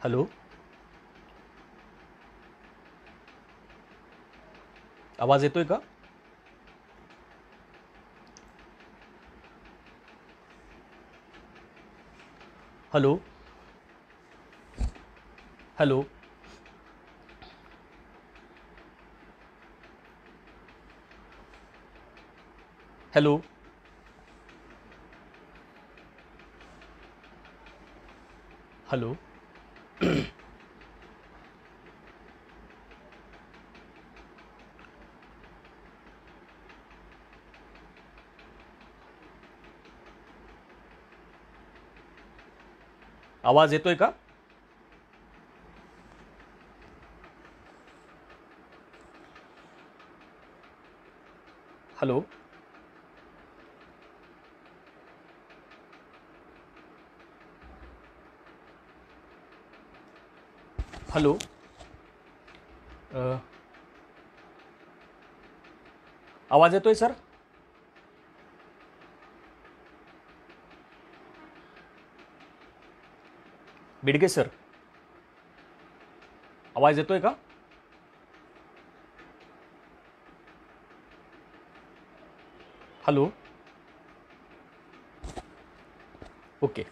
Hello, आवाज येतोय का? हॅलो हॅलो हॅलो हॅलो आवाज येतोय का? हॅलो हॅलो अ, आवाज येतोय सर? बिडगे सर, आवाज येतोय का? हॅलो. ओके.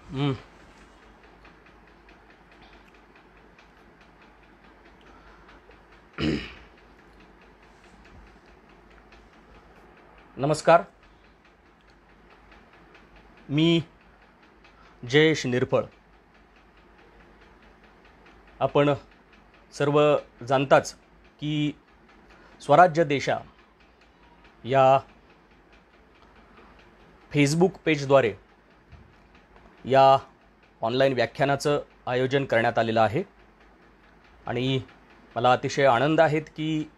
हम्म. नमस्कार, मी जयेश निरफळ. आपण सर्व जाणताच की स्वराज्य देशा या फेसबुक पेजद्वारे या ऑनलाईन व्याख्यानाचं आयोजन करण्यात आलेलं आहे आणि मला अतिशय आनंद आहेत की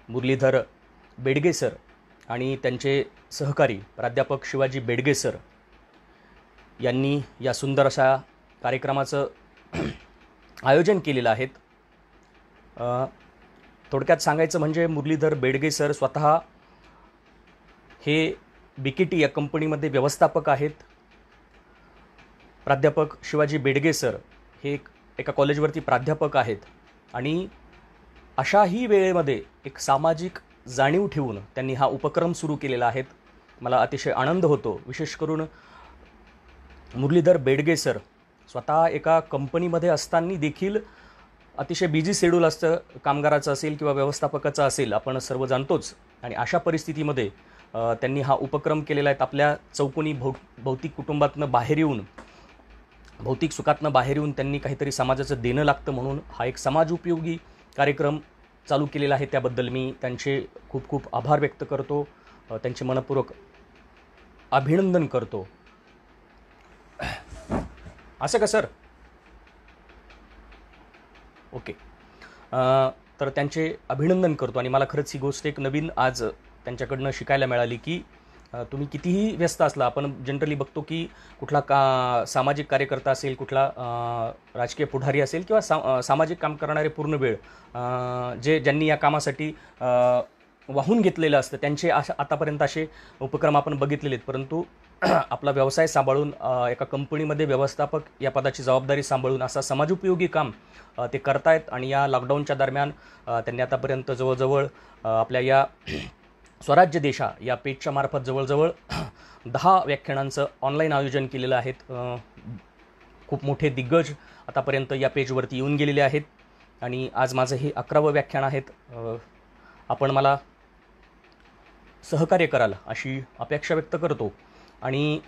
मुरलीधर बेडगे सर आणि त्यांचे सहकारी प्राध्यापक शिवाजी बेडगे सर यांनी या सुंदर अशा कार्यक्रमाचं आयोजन केलेलं आहे. थोडक्यात सांगायचं म्हणजे मुरलीधर बेडगे सर स्वतः हे बीकेटी या कंपनीमध्ये व्यवस्थापक आहेत. प्राध्यापक शिवाजी बेडगे सर हे एका कॉलेजवरती प्राध्यापक आहेत आणि अशाही वेळेमध्ये एक सामाजिक जाणीव ठेवून त्यांनी हा उपक्रम सुरू केलेला आहे. मला अतिशय आनंद होतो. विशेष करून मुरलीधर बेडगे सर स्वतः एका कंपनीमध्ये असताना देखील अतिशय बिझी शेड्यूल असतं, कामगाराचं असेल किंवा व्यवस्थापकाचं असेल, आपण सर्व जाणतोच. आणि अशा परिस्थितीमध्ये त्यांनी हा उपक्रम केलेला आहे. आपल्या चौकोनी भौतिक कुटुंबातनं बाहेर येऊन, भौतिक सुखातनं बाहेर येऊन त्यांनी काहीतरी समाजाचं देणं लागतं म्हणून हा एक समाजोपयोगी कार्यक्रम चालू केलेला आहे. त्याबद्दल मी त्यांचे खूप खूप आभार व्यक्त करतो, त्यांचे मनपूर्वक अभिनंदन करतो. असं का सर? ओके. तर त्यांचे अभिनंदन करतो आणि मला खरंच ही गोष्ट एक नवीन आज त्यांच्याकडनं शिकायला मिळाली की तुम्ही कितीही व्यस्त असला, आपण जनरली बघतो की कुठला सामाजिक कार्यकर्ता असेल, कुठला राजकीय पुढारी असेल किंवा सामाजिक काम करणारे पूर्ण वेळ ज्यांनी या कामासाठी वाहून घेतलेलं असतं त्यांचे आतापर्यंत असे उपक्रम आपण बघितलेले आहेत. परंतु आपला व्यवसाय सांभाळून एका कंपनीमध्ये व्यवस्थापक या पदाची जबाबदारी सांभाळून असा समाजोपयोगी काम ते करतायत. आणि या लॉकडाऊनच्या दरम्यान त्यांनी आतापर्यंत जवळजवळ आपल्या या स्वराज्य देशा या पेजच्या मार्फत जवळजवळ 10 व्याख्यानांचं ऑनलाईन आयोजन केलेलं आहे. खूप मोठे दिग्गज आतापर्यंत या पेजवरती येऊन गेलेले आहेत आणि आज माझं हे 11वं व्याख्यान आहे. आपण मला सहकार्य कराल अशी अपेक्षा व्यक्त करतो आणि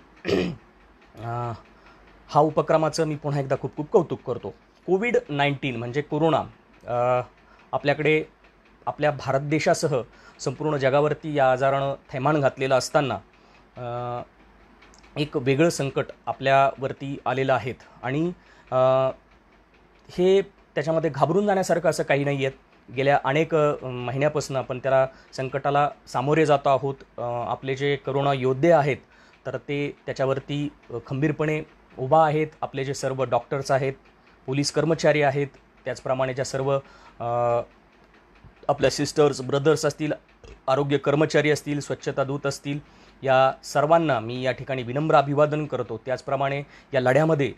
हा उपक्रमाचं मी पुन्हा एकदा खूप खूप कौतुक करतो. कोविड-19 म्हणजे कोरोना आपल्याकडे, आपल्या भारत देशासह संपूर्ण जगावरती या आजारानं थैमान घातलेलं असताना एक वेगळं संकट आपल्यावरती आलेलं आहे आणि हे त्याच्यामध्ये घाबरून जाण्यासारखं असं काही नाही आहे. गेल्या अनेक महिन्यापासून आपण त्याला संकटाला सामोरे जातो आहोत. आपले जे करोना योद्धे आहेत तर ते त्याच्यावरती खंबीरपणे उभा आहेत. आपले जे सर्व डॉक्टर्स आहेत, पोलीस कर्मचारी आहेत, त्याचप्रमाणे ज्या सर्व आपल्या सिस्टर्स ब्रदर्स असतील, आरोग्य कर्मचारी असतील, स्वच्छता दूत असतील या सर्वांना मी या ठिकाणी विनम्र अभिवादन करतो. त्याचप्रमाणे या लढ्यामध्ये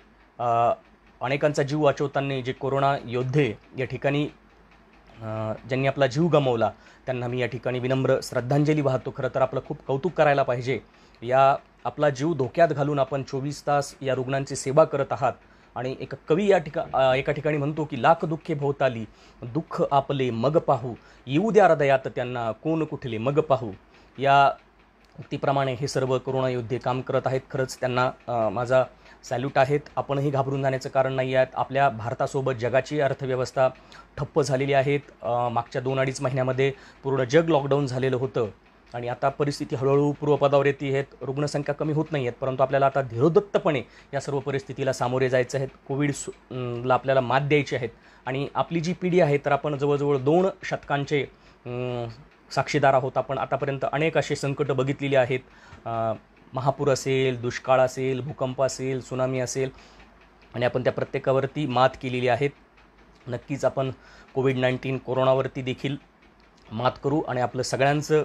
अनेकांचा जीव वाचवताना जे कोरोना योद्धे या ठिकाणी ज्यांनी आपला जीव गमावला त्यांना मी या ठिकाणी विनम्र श्रद्धांजली वाहतो. खरं तर आपलं खूप कौतुक करायला पाहिजे. या आपला जीव धोक्यात घालून आपण 24 तास या रुग्णांची सेवा करत आहात. आणि एक कवी एका ठिकाणी म्हणतो की लाख दुःखे भोवताली दुःख आपले मग पाहू, येऊ द्या हृदयात त्यांना कोण कुठले मग पाहू. या उक्तीप्रमाणे हे सर्व कोरोना योद्धे काम करत आहेत. खरंच त्यांना माझा सॅल्यूट आहेत. आपणही घाबरून जाण्याचं कारण नाही आहेत. आपल्या भारतासोबत जगाची अर्थव्यवस्था ठप्प झालेली आहेत. मागच्या 2-2.5 महिन्यामध्ये पूर्ण जग लॉकडाऊन झालेलं होतं आणि आता परिस्थिती हळूहळू पूर्वपदावर येते आहेत. रुग्णसंख्या कमी होत नाही आहेत, परंतु आपल्याला आता धीरोदत्तपणे या सर्व परिस्थितीला सामोरे जायचं आहे. कोविडला आपल्याला मात द्यायची आहेत. आणि आपली जी पिढी आहे तर आपण जवळजवळ 2 शतकांचे साक्षीदार आहोत. आपण आतापर्यंत अनेक असे संकट बघितलेली आहेत. महापूर असेल, दुष्काळ असेल, भूकंप असेल, सुनामी असेल आणि आपण त्या प्रत्येकावरती मात केलेली आहेत. नक्कीच आपण कोविड-19 कोरोनावरती देखील मात करू आणि आपलं सगळ्यांचं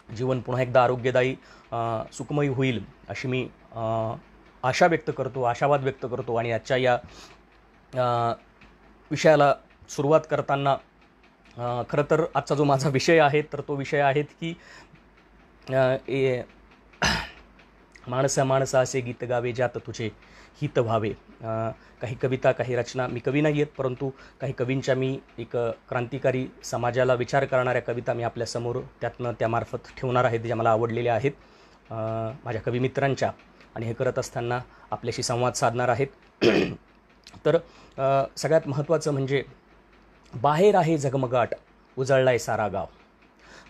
जीवन पुन्हा एकदा आरोग्यदायी सुखमयी होईल अशी मी आशा व्यक्त करतो, आशावाद व्यक्त करतो. आणि आजच्या या विषयाला सुरुवात करताना खरं तर आजचा जो माझा विषय आहे तर तो विषय आहे की माणसा माणसा असे गीत गावे ज्यात तुझे हित व्हावे. काही कविता, काही रचना, मी कवी नाही आहेत परंतु काही कवींच्या मी एक क्रांतिकारी समाजाला विचार करणाऱ्या कविता मी आपल्यासमोर त्यामार्फत ठेवणार आहेत, ज्या मला आवडलेल्या आहेत माझ्या कविमित्रांच्या. आणि हे करत असताना आपल्याशी संवाद साधणार आहेत. तर सगळ्यात महत्त्वाचं म्हणजे बाहेर आहे झगमगाट उजळलाय सारा गाव.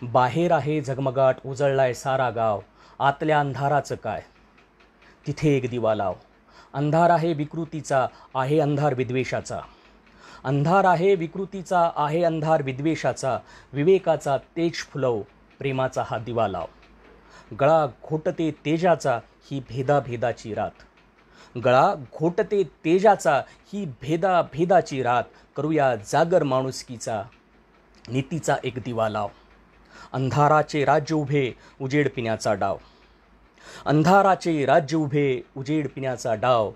बाहेर आहे झगमगाट उजळलाय सारा गाव, आतल्या अंधाराचं काय तिथे एक दिवा लाव. अंधार आहे विकृतीचा, आहे अंधार विद्वेषाचा. अंधार आहे विकृतीचा, आहे अंधार विद्वेषाचा. विवेकाचा तेज फुलव, प्रेमाचा हा दिवा लाव. गळा घोटते तेजाचा ही भेदाभेदाची रात. गळा घोटते तेजाचा ही भेदाभेदाची रात. करूया जागर माणुसकीचा, नीतीचा एक दिवा लाव. अंधाराचे राज्य उभे, उजेड पिण्याचा डाव. अंधाराचे राज्य उभे, उजेड पिण्याचा डाव.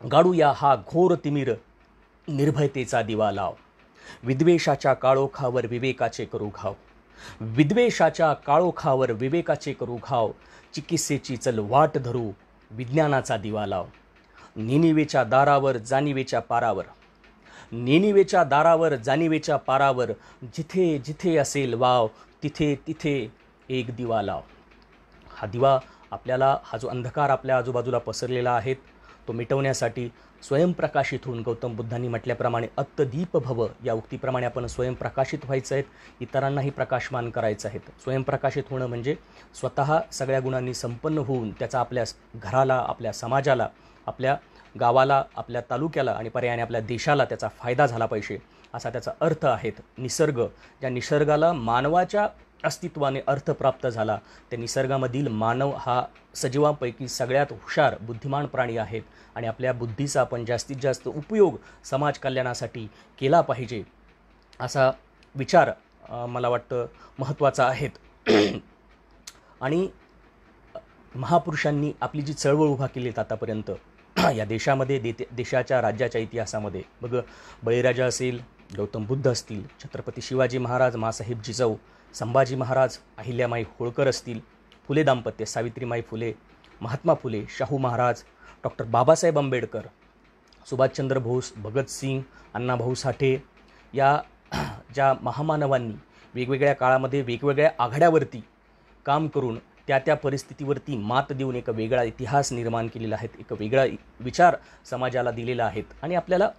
गाडूया हा घोर तिमिर, निर्भयतेचा दिवा लाव. विद्वेषाच्या काळोखावर विवेकाचे करू घाव. विद्वेषाच्या काळोखावर विवेकाचे करू घाव. चिकित्सेची चल वाट धरू, विज्ञानाचा दिवा लाव. निनिवेच्या दारावर जाणिवेच्या पारावर. निनिवेच्या दारावर जाणिवेच्या पारावर. जिथे जिथे असेल वाव, तिथे तिथे एक दिवा लाव. हा दिवा आपल्याला, हा जो अंधकार आपल्या आजूबाजूला पसरलेला आहे तो मिटवण्यासाठी स्वयंप्रकाशित होऊन गौतम बुद्धांनी म्हटल्याप्रमाणे अत्तदीप भव या उक्तीप्रमाणे आपण स्वयंप्रकाशित व्हायचं आहे. इतरांनाही प्रकाशमान करायचं आहे. स्वयंप्रकाशित होणं म्हणजे स्वतः सगळ्या गुणांनी संपन्न होऊन त्याचा आपल्या घराला, आपल्या समाजाला, आपल्या गावाला, आपल्या तालुक्याला आणि पर्यायाने आपल्या देशाला त्याचा फायदा झाला पाहिजे असा त्याचा अर्थ आहे. निसर्ग, ज्या निसर्गाला मानवाच्या अस्तित्वाने अर्थ प्राप्त झाला, त्या निसर्गामधील मानव हा सजीवांपैकी सगळ्यात हुशार बुद्धिमान प्राणी आहेत आणि आपल्या बुद्धीचा आपण जास्तीत जास्त उपयोग समाज कल्याणासाठी केला पाहिजे असा विचार मला वाटतं महत्त्वाचा आहे. आणि महापुरुषांनी आपली जी चळवळ उभा केली आतापर्यंत या देशामध्ये, देशाच्या राज्याच्या इतिहासामध्ये बघ, बळीराजा असेल, गौतम बुद्ध असतील, छत्रपती शिवाजी महाराज, मासाहेब जिजाऊ, संभाजी महाराज, अहिल्यामाई होळकर असतील, फुले दाम्पत्य, सावित्रीमाई फुले, महात्मा फुले, शाहू महाराज, डॉक्टर बाबासाहेब आंबेडकर, सुभाषचंद्र बोस, भगतसिंग, अण्णाभाऊ साठे, या ज्या महामानवांनी वेगवेगळ्या काळामध्ये वेगवेगळ्या आघाड्यावरती काम करून त्या परिस्थितीवरती मात देऊन एक वेगळा इतिहास निर्माण केलेला आहे, एक वेगळा विचार समाजाला दिलेला आहे आणि आपल्याला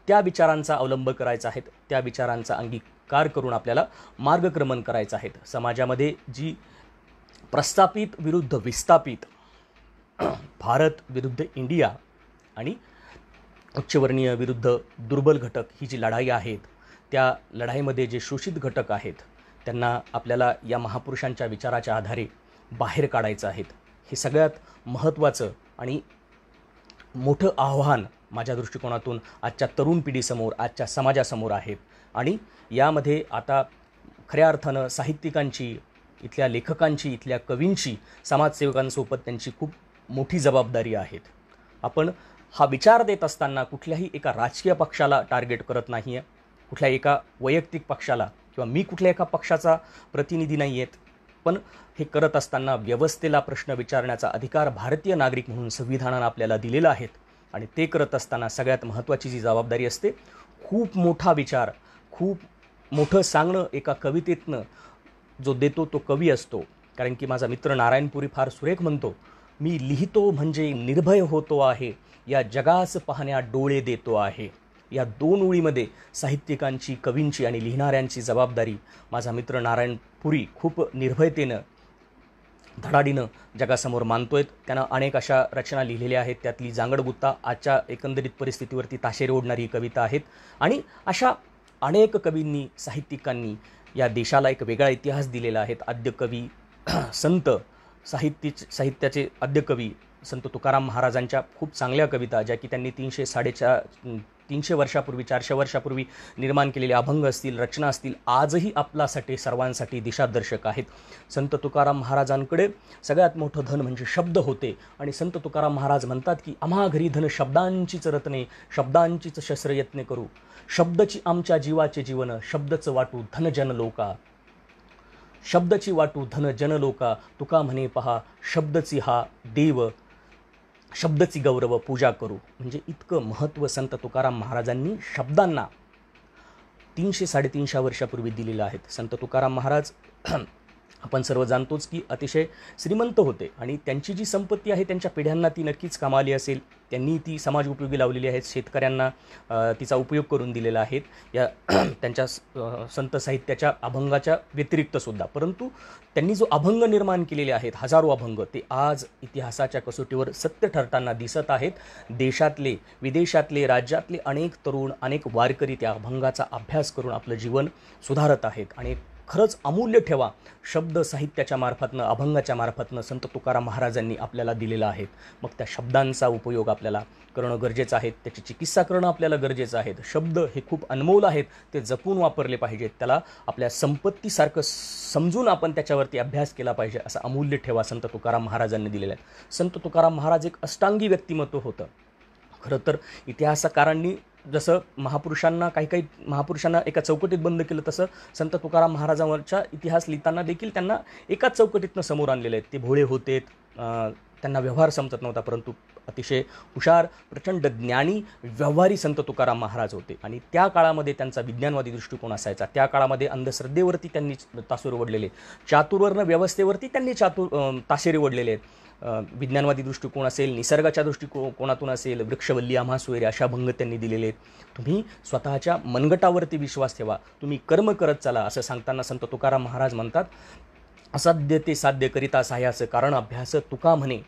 त्या विचारांचा अवलंब करायचा आहे, त्या विचारांचा अंगीकार करून आपल्याला मार्गक्रमण करायचं आहे. समाजामध्ये जी प्रस्थापित विरुद्ध विस्थापित, भारत विरुद्ध इंडिया आणि उच्चवर्णीय विरुद्ध दुर्बल घटक ही जी लढाई आहेत, त्या लढाईमध्ये जे शोषित घटक आहेत त्यांना आपल्याला या महापुरुषांच्या विचाराच्या आधारे बाहेर काढायचं आहे. हे सगळ्यात महत्त्वाचं आणि मोठं आव्हान माझ्या दृष्टिकोनातून आजच्या तरुण पिढीसमोर, आजच्या समाजासमोर आहे. आणि यामध्ये आता खऱ्या अर्थानं साहित्यिकांची, इथल्या लेखकांची, इथल्या कवींची, समाजसेवकांसोबत त्यांची खूप मोठी जबाबदारी आहेत. आपण हा विचार देत असताना कुठल्याही एका राजकीय पक्षाला टार्गेट करत नाही आहे, कुठल्याही एका वैयक्तिक पक्षाला, किंवा मी कुठल्या एका पक्षाचा प्रतिनिधी नाही आहेत. पण हे करत असताना व्यवस्थेला प्रश्न विचारण्याचा अधिकार भारतीय नागरिक म्हणून संविधानानं आपल्याला दिलेला आहे. आणि ते करत असताना सगळ्यात महत्त्वाची जी जबाबदारी असते, खूप मोठा विचार, खूप मोठं सांगणं एका कवितेतनं जो देतो तो कवी असतो. कारण की माझा मित्र नारायणपुरी फार सुरेख म्हणतो, मी लिहितो म्हणजे निर्भय होतो आहे, या जगास पाहण्या डोळे देतो आहे. या 2 ओळीमध्ये साहित्यिकांची, कवींची आणि लिहिणाऱ्यांची जबाबदारी माझा मित्र नारायणपुरी खूप निर्भयतेनं, धडाडीनं जगासमोर मानतोय. त्यानं अनेक अशा रचना लिहिलेल्या आहेत. त्यातली जांगडगुत्ता आजच्या एकंदरीत परिस्थितीवरती ताशेरे ओढणारी कविता आहेत. आणि अशा अनेक कवींनी, साहित्यिकांनी या देशाला एक वेगळा इतिहास दिलेला आहे. आद्य कवी संत, साहित्याचे आद्य कवी संत तुकाराम महाराजांच्या खूप चांगल्या कविता, ज्या की त्यांनी 300 वर्षापूर्वी, 400 वर्षापूर्वी निर्माण केलेले अभंग असतील, रचना असतील, आजही आपल्यासाठी, सर्वांसाठी दिशादर्शक आहेत. संत तुकाराम महाराजांकडे सगळ्यात मोठं धन म्हणजे शब्द होते. आणि संत तुकाराम महाराज म्हणतात की आम्हा घरी धन शब्दांचीच रत्ने, शब्दांचीच शस्त्रयत्ने करू, शब्दची आमच्या जीवाचे जीवन, शब्दच वाटू धन जन लोका, शब्दची वाटू धन जन लोका, तुका म्हणे पहा शब्दची हा देव, शब्दची गौरव पूजा करू. म्हणजे इतकं महत्त्व संत तुकाराम महाराजांनी शब्दांना 300-350 वर्षापूर्वी दिलेलं आहे. संत तुकाराम महाराज आपण सर्व जाणतोच की अतिशय श्रीमंत होते आणि त्यांची जी संपत्ती आहे त्यांच्या पिढ्यांना ती नक्कीच कामाली असेल. त्यांनी ती समाज उपयोगी लावलेली आहेत, शेतकऱ्यांना तिचा उपयोग करून दिलेला आहे या त्यांच्या संत साहित्याच्या अभंगाच्या व्यतिरिक्तसुद्धा. परंतु त्यांनी जो अभंग निर्माण केलेले आहेत, हजारो अभंग, ते आज इतिहासाच्या कसोटीवर सत्य ठरताना दिसत आहेत. देशातले, विदेशातले, राज्यातले अनेक तरुण, अनेक वारकरी त्या अभंगाचा अभ्यास करून आपलं जीवन सुधारत आहेत. आणि खरंच अमूल्य ठेवा शब्द साहित्याच्या मार्फतनं, अभंगाच्या मार्फतनं संत तुकाराम महाराजांनी आपल्याला दिलेला आहे. मग त्या शब्दांचा उपयोग आपल्याला करणं गरजेचं आहे, त्याची चिकित्सा करणं आपल्याला गरजेचं आहे. शब्द हे खूप अनमोल आहेत, ते जपून वापरले पाहिजेत. त्याला आपल्या संपत्तीसारखं समजून आपण त्याच्यावरती अभ्यास केला पाहिजे, असा अमूल्य ठेवा संत तुकाराम महाराजांनी दिलेला आहे. संत तुकाराम महाराज एक अष्टांगी व्यक्तिमत्व होतं. खरं तर इतिहासकारांनी जसं काही महापुरुषांना एका चौकटीत बंद केलं, तसं संत तुकाराम महाराजांवरचा इतिहास लिहिताना देखील त्यांना एकाच चौकटीतनं समोर आणलेले आहेत. ते भोळे होतेत, त्यांना व्यवहार समजत नव्हता, परंतु अतिशय हुशार, प्रचंड ज्ञानी, व्यवहारी संत तुकाराम महाराज होते. आणि त्या काळामध्ये त्यांचा विज्ञानवादी दृष्टिकोन असायचा. त्या काळामध्ये अंधश्रद्धेवरती त्यांनी तासूर ओढलेले, चातुर्वर्ण व्यवस्थेवरती त्यांनी ताशेरे ओढलेले आहेत. विज्ञानवादी दृष्टिकोन असेल, निसर्गाच्या दृष्टिकोनातून असेल, वृक्षवल्ली आम्हा सोयरे अशा भंग त्यांनी दिलेले आहेत. तुम्ही स्वतःच्या मनगटावरती विश्वास ठेवा, तुम्ही कर्म करत चला, असं सांगताना संत तुकाराम महाराज म्हणतात, असाध्य ते साध्य करिता साह्यास कारण अभ्यास तुका म्हणे.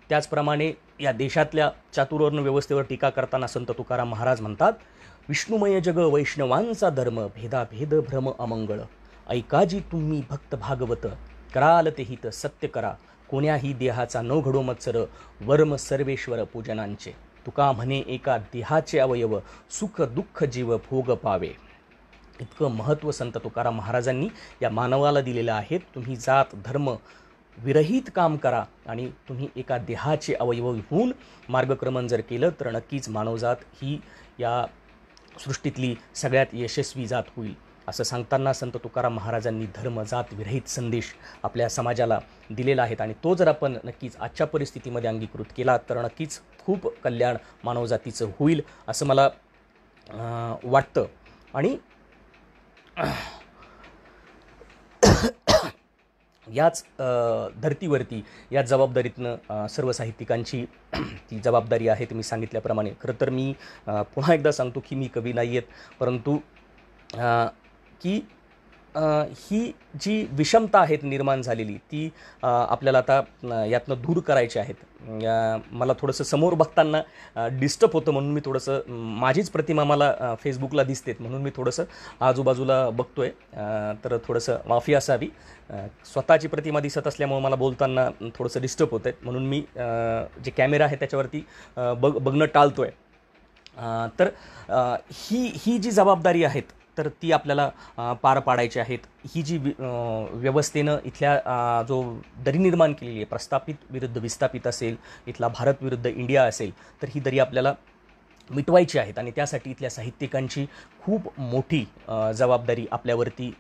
त्याचप्रमाणे या देशातल्या चातुर्वर्ण व्यवस्थेवर टीका करताना संत तुकाराम महाराज म्हणतात, विष्णुमय जग वैष्णवांचा धर्म, भेदाभेद भ्रम अमंगळ, ऐकाजी तुम्ही भक्त भागवत, कराल ते हित सत्य करा, कोण्याही देहाचा न घडो मत्सर, वर्म सर्वेश्वर पूजनांचे, तुका म्हणे एका देहाचे अवयव, सुख दुःख जीव भोग पावे. इतकं महत्त्व संत तुकाराम महाराजांनी या मानवाला दिलेलं आहे. तुम्ही जात धर्म विरहित काम करा आणि तुम्ही एका देहाचे अवयव होऊन मार्गक्रमण जर केलं तर नक्कीच मानवजात ही या सृष्टीतली सगळ्यात यशस्वी जात होईल. असं सांगताना संत तुकाराम महाराजांनी धर्म जात विरहित संदेश आपल्या समाजाला दिलेला आहे. आणि तो जर आपण नक्कीच आजच्या परिस्थितीमध्ये अंगीकृत केला तर नक्कीच खूप कल्याण मानवजातीचं होईल असं मला वाटतं. आणि याच धर्तीवरती, या जबाबदारीतनं सर्व साहित्यिकांची ती जबाबदारी आहे. ती मी सांगितल्याप्रमाणे, खरं तर मी पुन्हा एकदा सांगतो की मी कवी नाही आहेत, परंतु की ही जी विषमता आहेत निर्माण झालेली, ती आपल्याला आता यातनं दूर करायची आहेत. मला थोडंसं समोर बघताना डिस्टर्ब होतं, म्हणून मी थोडंसं, माझीच प्रतिमा मला फेसबुकला दिसतेत म्हणून मी थोडंसं आजूबाजूला बघतोय, तर थोडंसं माफी असावी. स्वतःची प्रतिमा दिसत असल्यामुळे मला बोलताना थोडंसं डिस्टर्ब होतं आहे, म्हणून मी जे कॅमेरा आहे त्याच्यावरती बघणं टाळतोय. तर ही जी जबाबदारी आहेत तर ती आपल्याला पार पाडायची आहेत. ही जी व्यवस्थेनं इथल्या जो दरी निर्माण केलेली आहे, प्रस्थापित विरुद्ध विस्थापित असेल, इथला भारत विरुद्ध इंडिया असेल, तर ही दरी आपल्याला मिटवायची आहेत आणि त्यासाठी इथल्या साहित्यिकांची खूप मोठी जबाबदारी आपल्यावरती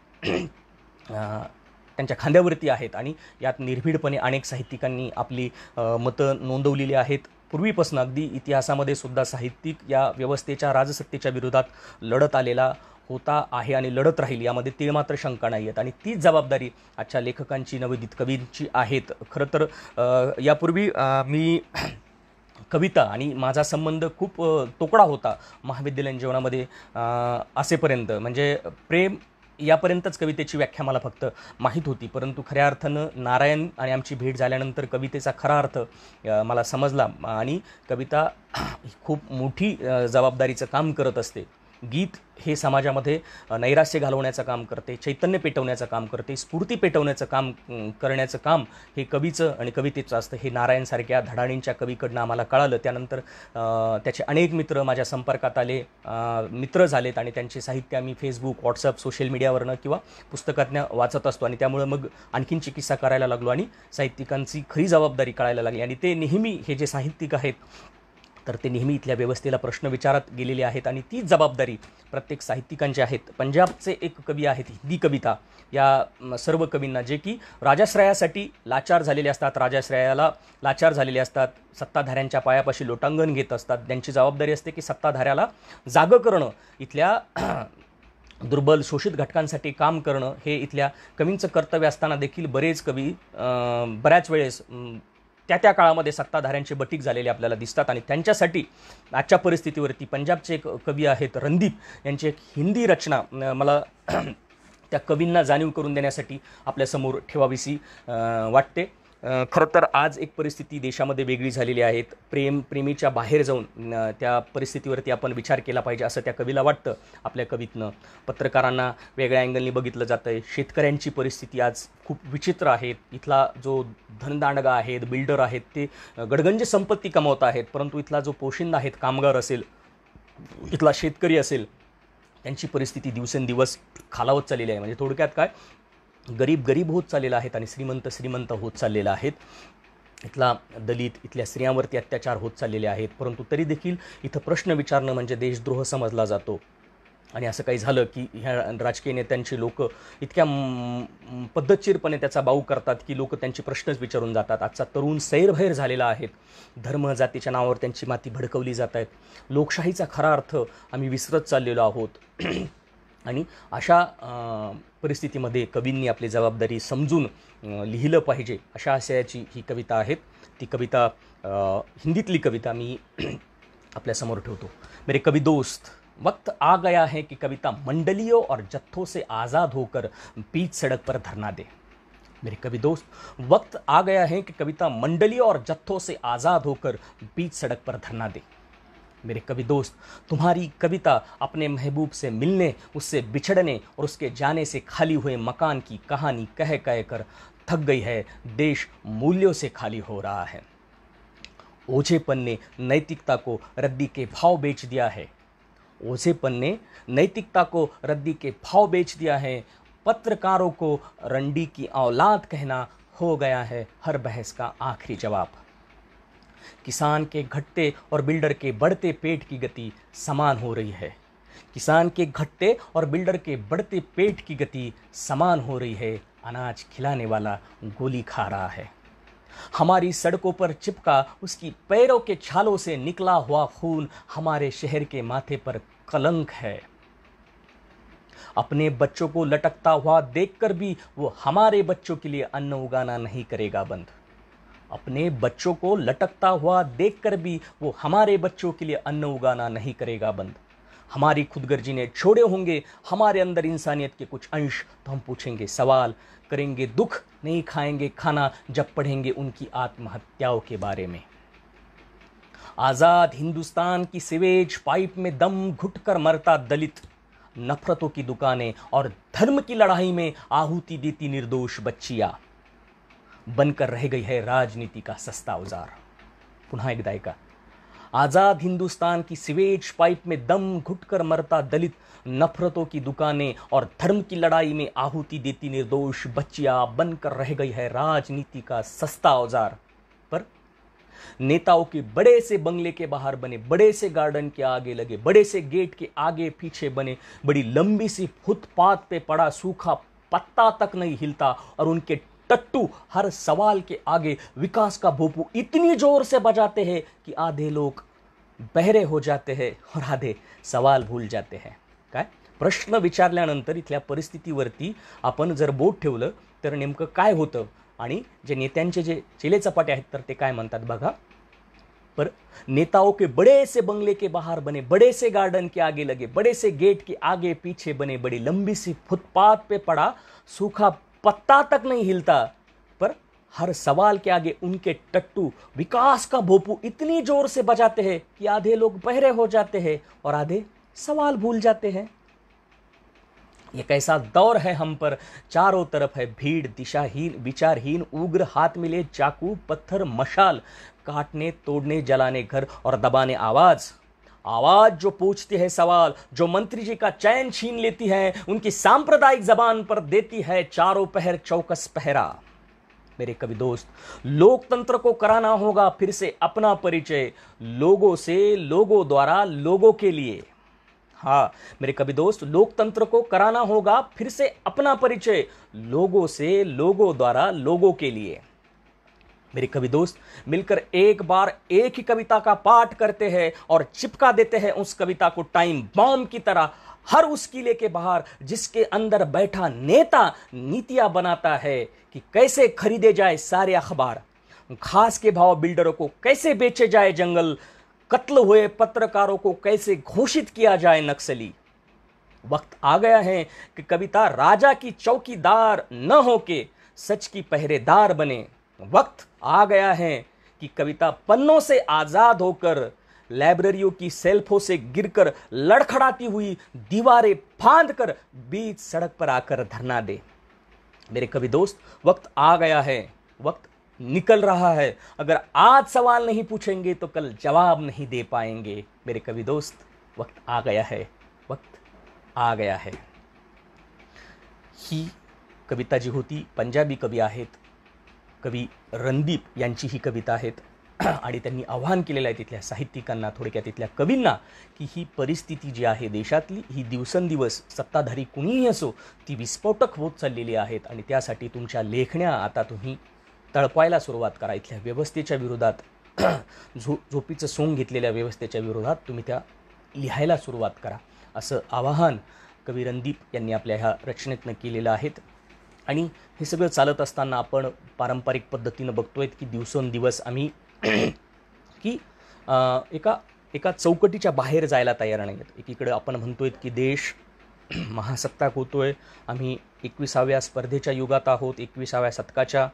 त्यांच्या खांद्यावरती आहेत आणि यात निर्भीडपणे अनेक साहित्यिकांनी आपली मतं नोंदवलेली आहेत. पूर्वीपासून अगदी इतिहासामध्ये सुद्धा साहित्यिक या व्यवस्थेच्या राजसत्तेच्या विरोधात लढत आलेला होता आहे आणि लढत राहील, यामध्ये तीळमात्र शंका नाही आहेत आणि तीच जबाबदारी आजच्या लेखकांची, नवोदित कवींची आहेत. खरं तर यापूर्वी मी कविता आणि माझा संबंध खूप तोकडा होता महाविद्यालयीन जीवनामध्ये असेपर्यंत. म्हणजे प्रेम यापर्यंतच कवितेची व्याख्या मला फक्त माहीत होती, परंतु खऱ्या अर्थानं नारायण आणि आमची भेट झाल्यानंतर कवितेचा खरा अर्थ मला समजला आणि कविता खूप मोठी जबाबदारीचं काम करत असते. गीत हे समाजामध्ये नैराश्य घालवण्याचं काम करते, चैतन्य पेटवण्याचं काम करते, स्फूर्ती पेटवण्याचं काम करण्याचं काम हे कवीचं आणि कवितेचं असतं. हे नारायणसारख्या धडाडींच्या कवीकडनं आम्हाला कळालं. त्यानंतर त्याचे अनेक मित्र माझ्या संपर्कात आले, मित्र झालेत आणि त्यांचे साहित्य आम्ही फेसबुक, व्हॉट्सअप, सोशल मीडियावरनं किंवा पुस्तकातनं वाचत असतो आणि त्यामुळं मग आणखीन चिकित्सा करायला लागलो आणि साहित्यिकांची खरी जबाबदारी कळायला लागली. आणि ते नेहमी, हे जे साहित्यिक आहेत तर ते नेहमी इथल्या व्यवस्थेला प्रश्न विचारत गेलेले आहेत आणि तीच जबाबदारी प्रत्येक साहित्यिकांची आहेत. पंजाबचे एक कवी आहेत, हिंदी कविता या सर्व कवींना, जे की राजाश्रयासाठी लाचार झालेले असतात, राजाश्रयाला लाचार झालेले असतात, सत्ताधाऱ्यांच्या पायापाशी लोटांगण घेत असतात. त्यांची जबाबदारी असते की सत्ताधाऱ्याला जागं करणं, इथल्या दुर्बल शोषित घटकांसाठी काम करणं हे इथल्या कवींचं कर्तव्य असताना देखील बरेच कवी बऱ्याच वेळेस त्या काळामध्ये सत्ताधाऱ्यांचे बटीक झालेले आपल्याला दिसतात आणि त्यांच्यासाठी आजच्या परिस्थितीवरती पंजाबचे एक कवी आहेत रणदीप यांची एक हिंदी रचना मला त्या कवींना जाणीव करून देण्यासाठी आपल्यासमोर ठेवावीशी वाटते. खरं तर आज एक परिस्थिती देशामध्ये वेगळी झालेली आहे. प्रेमीच्या बाहेर जाऊन त्या परिस्थितीवरती आपण विचार केला पाहिजे असं त्या कवीला वाटतं. आपल्या कवितनं पत्रकारांना वेगळ्या अँगलनी बघितलं जातं आहे. शेतकऱ्यांची परिस्थिती आज खूप विचित्र आहे. इथला जो धनदांडगा आहेत, बिल्डर आहेत, ते गडगंज संपत्ती कमावत आहेत, परंतु इथला जो पोशिंदा आहेत, कामगार असेल, इथला शेतकरी असेल, त्यांची परिस्थिती दिवसेंदिवस खालावत चाललेली आहे. म्हणजे थोडक्यात काय, गरीब होत चाललेला आहेत आणि श्रीमंत होत चाललेला आहेत. इथला दलित, इथल्या स्त्रियांवरती अत्याचार होत चाललेले आहेत, परंतु तरी देखील इथं प्रश्न विचारणं म्हणजे देशद्रोह समजला जातो. आणि असं काही झालं की ह्या राजकीय नेत्यांची लोक इतक्या पद्धतशीरपणे त्याचा बाऊ करतात की लोक त्यांचे प्रश्नच विचारून जातात. आजचा तरुण सैरभैर झालेला आहे. धर्म जातीच्या नावावर त्यांची माती भडकवली जात आहेत. लोकशाहीचा खरा अर्थ आम्ही विसरत चाललेलो आहोत. आणि अशा परिस्थितीमध्ये कवींनी आपली जबाबदारी समजून लिहिलं पाहिजे, अशा आशयाची ही कविता आहेत. ती कविता हिंदीतली कविता मी आपल्यासमोर ठेवतो. मेरे कवि दोस्त, वक्त आ गया है कि कविता मंडलियों और जत्थों से आज़ाद होकर बीच सड़क पर धरना दे. मेरे कवि दोस्त, वक्त आ गया है कि कविता मंडलियों और जत्थों से आज़ाद होकर बीच सड़क पर धरना दे. मेरे कवि दोस्त, तुम्हारी कविता अपने महबूब से मिलने, उससे बिछड़ने और उसके जाने से खाली हुए मकान की कहानी कह कर थक गई है. देश मूल्यों से खाली हो रहा है. ओझेपन ने नैतिकता को रद्दी के भाव बेच दिया है. ओझेपन ने नैतिकता को रद्दी के भाव बेच दिया है. पत्रकारों को रंडी की औलाद कहना हो गया है हर बहस का आखिरी जवाब. किसान के घटते और बिल्डर के बढ़ते पेट की गति समान हो रही है. किसान के घटते और बिल्डर के बढ़ते पेट की गति समान हो रही है. अनाज खिलाने वाला गोली खा रहा है. हमारी सड़कों पर चिपका उसकी पैरों के छालों से निकला हुआ खून हमारे शहर के माथे पर कलंक है. अपने बच्चों को लटकता हुआ देखकर भी वो हमारे बच्चों के लिए अन्न उगाना नहीं करेगा बंद. अपने बच्चों को लटकता हुआ देखकर भी वो हमारे बच्चों के लिए अन्न उगाना नहीं करेगा बंद. हमारी खुदगर्जी ने छोड़े होंगे हमारे अंदर इंसानियत के कुछ अंश, तो हम पूछेंगे सवाल, करेंगे दुख, नहीं खाएंगे खाना जब पढ़ेंगे उनकी आत्महत्याओं के बारे में. आज़ाद हिंदुस्तान की सिवेज पाइप में दम घुटकर मरता दलित, नफरतों की दुकानें और धर्म की लड़ाई में आहुति देती निर्दोष बच्चियां बनकर रह गई है राजनीति का सस्ता औजार. पुन्हा एकदा ऐका. आज़ाद हिंदुस्तान की सिवेज पाइप में दम घुटकर मरता दलित, नफरतों की दुकानें और धर्म की लड़ाई में आहुति देती निर्दोष बच्चियां बनकर रह गई है राजनीति का सस्ता औजार। पर नेताओं के बड़े से बंगले के बाहर बने, बड़े से गार्डन के आगे लगे, बड़े से गेट के आगे पीछे बने, बड़ी लंबी सी फुटपाथ पे पड़ा सूखा पत्ता तक नहीं हिलता, और उनके टट्टू हर सवाल के आगे विकास का भोपू इतनी जोर से बजाते हैं कि आधे लोग बहरे हो जाते हैं और आधे सवाल भूल जाते हैं। काय प्रश्न विचारल्यानंतर इथल्या परिस्थितीवरती आपण जर बोट ठेवलं तर नेमकं काय होतं, आणि जे नेत्यांचे जे चेले चपाटे आहेत तर ते काय म्हणतात बघा। पर नेताओं के बड़े से बंगले के बाहर बने, बड़े से गार्डन के आगे लगे, बड़े से गेट के आगे पीछे बने, बड़ी लंबी सी फुटपाथ पे पड़ा सूखा पत्ता तक नहीं हिलता, पर हर सवाल के आगे उनके टट्टू विकास का भोपू इतनी जोर से बजाते हैं कि आधे लोग बहरे हो जाते हैं और आधे सवाल भूल जाते हैं। ये कैसा दौर है हम पर, चारों तरफ है भीड़, दिशाहीन विचारहीन उग्र, हाथ मिले चाकू पत्थर मशाल, काटने तोड़ने जलाने घर और दबाने आवाज। आवाज जो पूछती है सवाल, जो मंत्री जी का चैन छीन लेती है, उनकी सांप्रदायिक जबान पर देती है चारों पहर चौकस पहरा। मेरे कवि दोस्त, लोकतंत्र को कराना होगा फिर से अपना परिचय, लोगों से, लोगों द्वारा, लोगों के लिए। हाँ मेरे कवि दोस्त, लोकतंत्र को कराना होगा फिर से अपना परिचय, लोगों से, लोगों द्वारा, लोगों के लिए। मेरे कवि दोस्त, मिलकर एक बार एक ही कविता का पाठ करते हैं और चिपका देते हैं उस कविता को टाइम बॉम्ब की तरह हर उस किले के बाहर जिसके अंदर बैठा नेता नीतियां बनाता है कि कैसे खरीदे जाए सारे अखबार, घास के भाव बिल्डरों को कैसे बेचे जाए जंगल, कत्ल हुए पत्रकारों को कैसे घोषित किया जाए नक्सली। वक्त आ गया है कि कविता राजा की चौकीदार न होके सच की पहरेदार बने। वक्त आ गया है कि कविता पन्नों से आजाद होकर लाइब्रेरियों की सेल्फों से गिरकर लड़खड़ाती हुई दीवारें फांद कर बीच सड़क पर आकर धरना दे। मेरे कवि दोस्त, वक्त आ गया है, वक्त निकल रहा है। अगर आज सवाल नहीं पूछेंगे तो कल जवाब नहीं दे पाएंगे। मेरे कवि दोस्त, वक्त आ गया है, वक्त आ गया है। ही कविता जी होती, पंजाबी कवी आहेत कवी रणदीप यांची ही कविता आहेत आणि त्यांनी आव्हान केलेलं आहे तिथल्या साहित्यिकांना, थोडक्यात तिथल्या कवींना, की ही परिस्थिती जी आहे देशातली ही दिवसेंदिवस सत्ताधारी कुणीही असो ती विस्फोटक होत चाललेली आहेत, आणि त्यासाठी तुमच्या लेखण्या आता तुम्ही तळपायला सुरुवात करा। इथल्या व्यवस्थेच्या विरोधात, झोपीचं सोंग घेतलेल्या व्यवस्थेच्या विरोधात तुम्ही त्या लिहायला सुरुवात करा, असं आवाहन कवी रणदीप यांनी आपल्या ह्या रचनेतनं केलेलं आहे। आणि हे सगळं चालत असताना आपण पारंपरिक पद्धतीनं बघतोय की दिवसेंदिवस आम्ही की एका चौकटीच्या बाहेर जायला तयार नाही आहेत। एकीकडे आपण म्हणतोय की देश महासत्ताक होतोय, आम्ही 21व्या स्पर्धेच्या युगात आहोत, 21व्या शतकाच्या।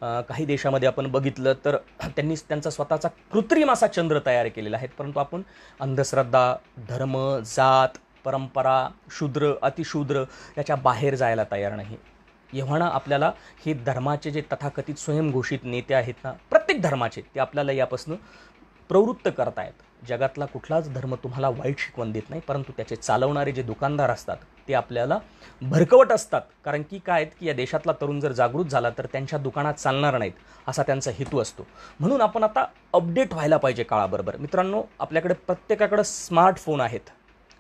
काही देशामध्ये आपण बघितलं तर त्यांनी त्यांचा स्वतःचा कृत्रिम असा चंद्र तयार केलेला आहे, परंतु आपण अंधश्रद्धा, धर्म, जात, परंपरा, शूद्र, अतिशूद्र याच्या बाहेर जायला तयार नाही। एव्हाना आपल्याला हे धर्माचे जे तथाकथित स्वयंघोषित नेते आहेत ना, प्रत्येक धर्माचे, ते आपल्याला यापासून प्रवृत्त करतायत। जगातला कुठलाच धर्म तुम्हाला वाईट शिकवण देत नाही, परंतु त्याचे चालवणारे जे दुकानदार असतात ते आपल्याला भरकवत असतात। कारण की काय की या देशातला तरुण जर जागृत झाला तर त्यांच्या दुकानात चालणार नाहीत असा त्यांचा हेतू असतो। म्हणून आपण आता अपडेट व्हायला पाहिजे काळाबरोबर। मित्रांनो, आपल्याकडे प्रत्येकाकडे स्मार्टफोन आहेत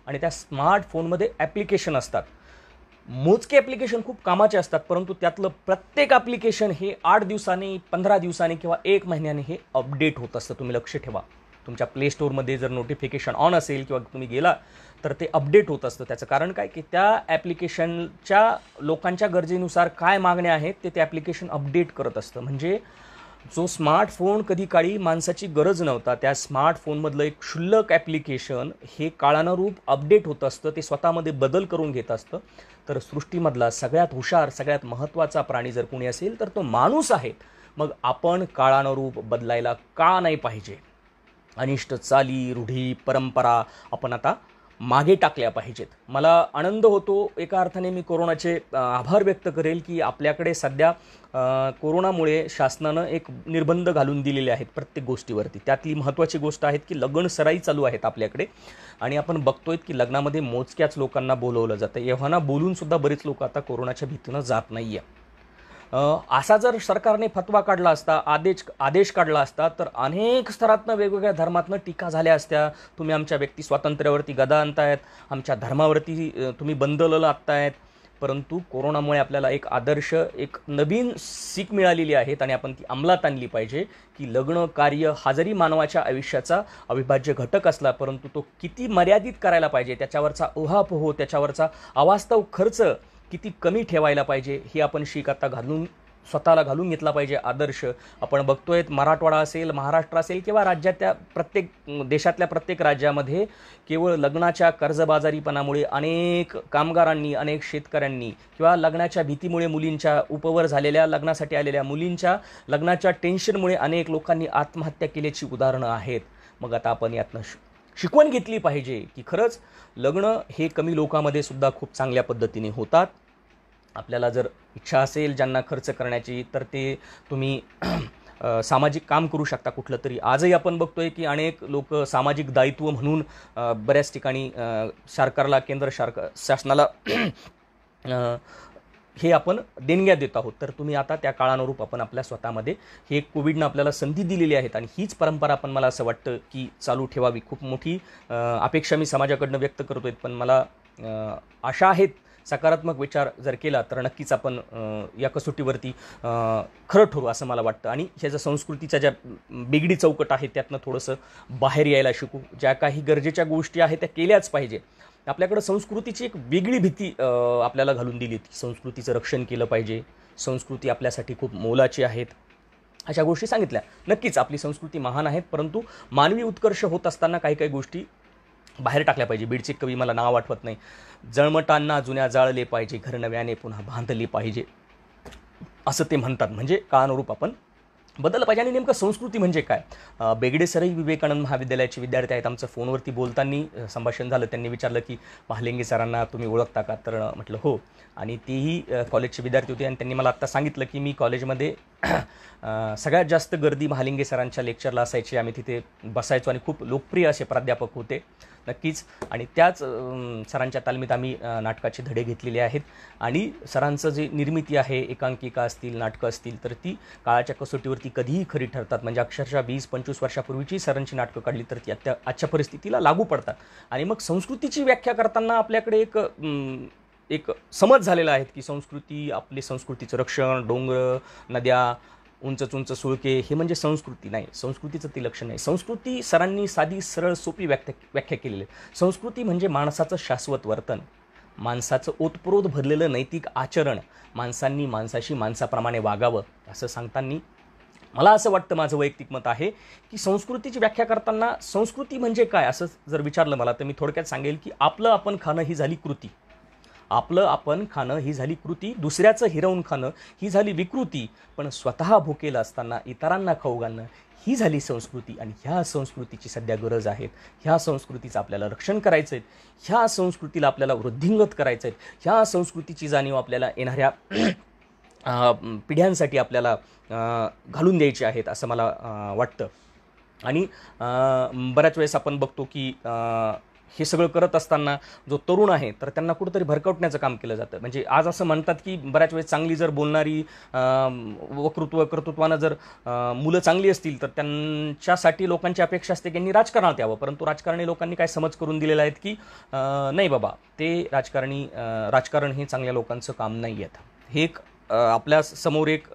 आणि त्या स्मार्टफोनमध्ये ॲप्लिकेशन असतात। मोजके ॲप्लिकेशन खूप कामाचे असतात, परंतु त्यातलं प्रत्येक ॲप्लिकेशन हे 8 दिवसांनी, 15 दिवसांनी किंवा 1 महिन्याने हे अपडेट होत असतं। तुम्ही लक्ष ठेवा, तुमच्या प्ले स्टोअरमध्ये जर नोटिफिकेशन ऑन असेल किंवा तुम्ही गेला तर ते अपडेट होत असतं। त्याचं कारण काय की त्या ॲप्लिकेशनच्या लोकांच्या गरजेनुसार काय मागण्या आहेत ते ॲप्लिकेशन अपडेट करत असतं। म्हणजे जो स्मार्टफोन कधी काळी माणसाची गरज नव्हता, त्या स्मार्टफोनमधलं एक क्षुल्लक ॲप्लिकेशन हे काळानुरूप अपडेट होत असतं, ते स्वतःमध्ये बदल करून घेत असतं। तर सृष्टीमधला सगळ्यात हुशार, सगळ्यात महत्त्वाचा प्राणी जर कोणी असेल तर तो माणूस आहे। मग आपण काळानुरूप बदलायला का नाही पाहिजे? अनिष्ट चाली, रूढी, परंपरा आपण आता मागे टाकल्या पाहिजेत. मला आनंद होतो एका अर्थाने, मी कोरोनाचे आभार व्यक्त करेल की आपल्याकडे सध्या कोरोनामुळे शासनानं एक निर्बंध घालून दिलेले आहेत प्रत्येक गोष्टीवरती. त्यातली महत्त्वाची गोष्ट आहे की लग्न सराई चालू आहेत आपल्याकडे, आणि आपण बघतोय की लग्नामध्ये मोजक्याच लोकांना बोलवलं जातं. एव्हाना बोलूनसुद्धा बरीच लोक आता कोरोनाच्या भीतीनं जात नाही आहे. असा जर सरकारने फतवा काढला असता, आदेश काढला असता, तर अनेक स्तरातनं वेगवेगळ्या धर्मातनं टीका झाल्या असत्या. तुम्ही आमच्या व्यक्ती स्वातंत्र्यावरती गदा आणतायत, आमच्या धर्मावरती तुम्ही बंधनं लादतायत. परंतु कोरोनामुळे आपल्याला एक आदर्श, एक नवीन सीख मिळालेली आहेत आणि आपण ती अंमलात आणली पाहिजे की लग्न कार्य हा जरी मानवाच्या आयुष्याचा अविभाज्य घटक असला, परंतु तो किती मर्यादित करायला पाहिजे, त्याच्यावरचा ओहापोह, त्याच्यावरचा अवास्तव खर्च किती कमी ठेवायला पाहिजे, ही आपण शीक आता स्वतःला घालून घेतला पाहिजे. आदर्श आपण बघतोय, मराठवाडा असेल, महाराष्ट्र असेल किंवा राज्यातल्या देशातल्या प्रत्येक राज्यामध्ये केवळ लग्नाच्या कर्जबाजारीपणामुळे अनेक कामगारांनी, अनेक शेतकऱ्यांनी किंवा लग्नाच्या भीतीमुळे मुलींच्या उपवर झालेल्या, लग्नासाठी आलेल्या मुलींच्या लग्नाच्या टेन्शनमुळे अनेक लोकांनी आत्महत्या केल्याची उदाहरणं आहेत. मग आता आपण यातनं शिकवण घेतली पाहिजे की खरंच लग्न हे कमी लोकांमध्ये सुद्धा खूप चांगल्या पद्धतीने होतात. आपल्याला जर इच्छा असेल ज्यांना खर्च करण्याची, तर ते तुम्ही सामाजिक काम करू शकता कुठलं तरी. आजही आपण बघतोय की अनेक लोक सामाजिक दायित्व म्हणून बऱ्याच ठिकाणी सरकारला, केंद्र शासनाला हे आपण देणग्या देत आहोत. तर तुम्ही आता त्या काळानुरूप आपण आपल्या स्वतःमध्ये, हे कोविडनं आपल्याला संधी दिलेली आहेत आणि हीच परंपरा आपण, मला असं वाटतं की चालू ठेवावी. खूप मोठी अपेक्षा मी समाजाकडनं व्यक्त करतोय, पण मला आशा आहेत, सकारात्मक विचार जर केला तर नक्कीच आपण या कसोटीवरती खरं ठरू असं मला वाटतं. आणि ह्याच्या संस्कृतीच्या ज्या बिगडी चौकट आहेत त्यातनं थोडंसं बाहेर यायला शिकू. ज्या काही गरजेच्या गोष्टी आहेत त्या केल्याच पाहिजे. आपल्याकडं संस्कृतीची एक वेगळी भीती आपल्याला घालून दिली, संस्कृतीचं रक्षण केलं पाहिजे, संस्कृती आपल्यासाठी खूप मोलाची आहेत, अशा गोष्टी सांगितल्या. नक्कीच आपली संस्कृती महान आहेत, परंतु मानवी उत्कर्ष होत असताना काही काही गोष्टी बाहेर टाकल्या पाहिजे. बीडचे कवी, मला नाव आठवत नाही, जळमटांना जुन्या जाळले पाहिजे, घर नव्याने पुन्हा बांधली पाहिजे, असं ते म्हणतात. म्हणजे काळानुरूप आपण बदललं पाहिजे. आणि नेमकं संस्कृती म्हणजे काय? बेगडे सरही विवेकानंद महाविद्यालयाचे विद्यार्थी आहेत. आमचं फोनवरती बोलताना संभाषण झालं. त्यांनी विचारलं की महालिंगे सरांना तुम्ही ओळखता का? तर म्हटलं हो. आणि तेही कॉलेजचे विद्यार्थी होते आणि त्यांनी मला आत्ता सांगितलं की मी कॉलेजमध्ये सगळ्यात जास्त गर्दी महालिंगे सरांच्या लेक्चरला असायची. आम्ही तिथे बसायचो आणि खूप लोकप्रिय असे प्राध्यापक होते. नक्कीच. आणि त्याच सरांच्या तालमीत आम्ही नाटकाचे धडे घेतलेले आहेत. आणि सरांचं जे निर्मिती आहे, एकांकिका असतील, नाटकं असतील, तर ती काळाच्या कसोटीवरती कधीही खरी ठरतात. म्हणजे अक्षरशः 20-25 वर्षापूर्वीची सरांची नाटकं काढली तर ती आजच्या परिस्थितीला लागू पडतात. आणि मग संस्कृतीची व्याख्या करताना आपल्याकडे एक समज झालेला आहे की संस्कृती, आपली संस्कृतीचं रक्षण, डोंगर, नद्या, उंच सुळके, हे म्हणजे संस्कृती नाही. संस्कृतीचं ते लक्षण नाही. संस्कृती सरांनी साधी सरळ सोपी व्याख्या केलेली आहे. संस्कृती म्हणजे माणसाचं शाश्वत वर्तन, माणसाचं ओतप्रोत भरलेलं नैतिक आचरण, माणसांनी माणसाशी माणसाप्रमाणे वागावं, असं सांगताना मला असं वाटतं, माझं वैयक्तिक मत आहे की संस्कृतीची व्याख्या करताना संस्कृती म्हणजे काय असं जर विचारलं मला, तर मी थोडक्यात सांगेल की आपलं आपण खाणं ही झाली कृती, आपलं आपण खाणं ही झाली कृती, दुसऱ्याचं हिरवून खाणं ही झाली विकृती, पण स्वतः भुकेलं असताना इतरांना खाऊ घालणं ही झाली संस्कृती. आणि ह्या संस्कृतीची सध्या गरज आहे. ह्या संस्कृतीचं आपल्याला रक्षण करायचं आहे, ह्या संस्कृतीला आपल्याला वृद्धिंगत करायचं आहे, ह्या संस्कृतीची जाणीव आपल्याला येणाऱ्या पिढ्यांसाठी आपल्याला घालून द्यायची आहेत असं मला वाटतं. आणि बऱ्याच वेळेस आपण बघतो की हे सगळं करत असताना जो तरुण आहे तर त्यांना कुठंतरी भरकवण्याचं काम केलं जातं. म्हणजे आज असं म्हणतात की बऱ्याच वेळेस चांगली जर बोलणारी, कर्तृत्वानं जर मुलं चांगली असतील तर त्यांच्यासाठी लोकांची अपेक्षा असते की त्यांनी राजकारणात यावं. परंतु राजकारणी लोकांनी काय समज करून दिलेला आहेत की नाही बाबा, ते राजकारण हे चांगल्या लोकांचं काम नाही आहेत. हे एक आपल्या समोर एक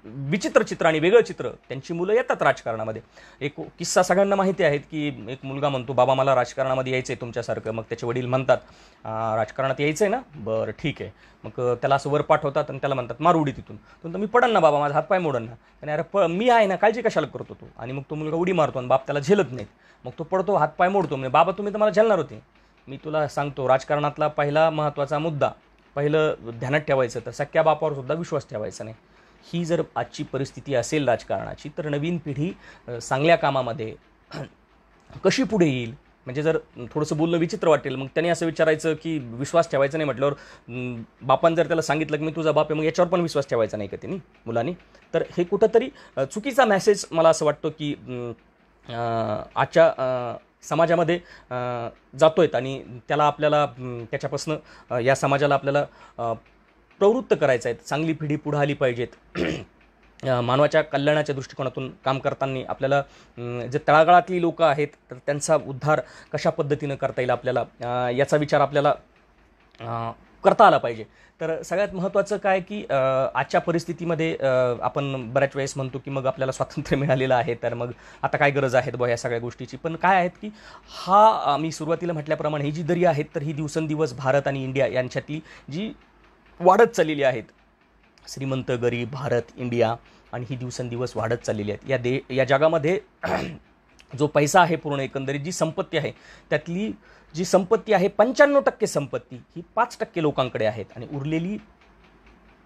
विचित्र चित्र आणि वेगळं चित्र. त्यांची मुलं येतात राजकारणामध्ये. एक किस्सा सगळ्यांना माहिती आहे की एक मुलगा म्हणतो, बाबा मला राजकारणामध्ये यायचं आहे तुमच्यासारखं. मग त्याचे वडील म्हणतात, राजकारणात यायचं आहे ना, बरं ठीक आहे. मग त्याला असं वर पाठवतात आणि त्याला म्हणतात मार उडी तिथून. तर मी पडन ना बाबा, माझा हातपाय मोडन ना. आणि अरे मी आहे ना, काळजी कशाला करतो तो. आणि मग तो मुलगा उडी मारतो आणि बाप त्याला झेलत नाहीत. मग तो पडतो, हातपाय मोडतो. म्हणजे बाबा तुम्ही तर मला झेलणार होते. मी तुला सांगतो, राजकारणातला पहिला महत्त्वाचा मुद्दा, पहिलं ध्यानात ठेवायचं तर सख्या बापावर सुद्धा विश्वास ठेवायचा नाही. ही जर आजची परिस्थिती असेल राजकारणाची, तर नवीन पिढी चांगल्या कामामध्ये कशी पुढे येईल? म्हणजे जर थोडंसं बोलणं विचित्र वाटेल, मग त्यांनी असं विचारायचं की विश्वास ठेवायचा नाही म्हटल्यावर बापान जर त्याला सांगितलं की मी तुझा बाप आहे, मग याच्यावर पण विश्वास ठेवायचा नाही का त्यांनी मुलांनी. तर हे कुठंतरी चुकीचा मेसेज मला असं वाटतं की आजच्या समाजामध्ये जातोय आणि त्याला आपल्याला त्याच्यापासून या समाजाला आपल्याला प्रवृत्त करायचं आहे. चांगली पिढी पुढे आली पाहिजेत. मानवाच्या कल्याणाच्या दृष्टिकोनातून काम करताना आपल्याला जे तळागाळातली लोकं आहेत तर त्यांचा उद्धार कशा पद्धतीनं करता येईल आपल्याला, याचा विचार आपल्याला करता आला पाहिजे. तर सगळ्यात महत्त्वाचं काय की आजच्या परिस्थितीमध्ये आपण बऱ्याच वेळेस म्हणतो की मग आपल्याला स्वातंत्र्य मिळालेलं आहे, तर मग आता काय गरज आहेत या सगळ्या गोष्टीची. पण काय आहेत की मी सुरुवातीला म्हटल्याप्रमाणे ही जी दरी आहेत तर ही दिवसेंदिवस भारत आणि इंडिया यांच्यातली जी वाढत चाललेली आहेत, श्रीमंत गरीब भारत इंडिया, आणि ही दिवसेंदिवस वाढत चाललेली आहेत. या जगामध्ये जो पैसा आहे, पूर्ण एकंदरीत जी संपत्ती आहे, त्यातली जी संपत्ती आहे 95% संपत्ती ही 5% लोकांकडे आहेत आणि उरलेली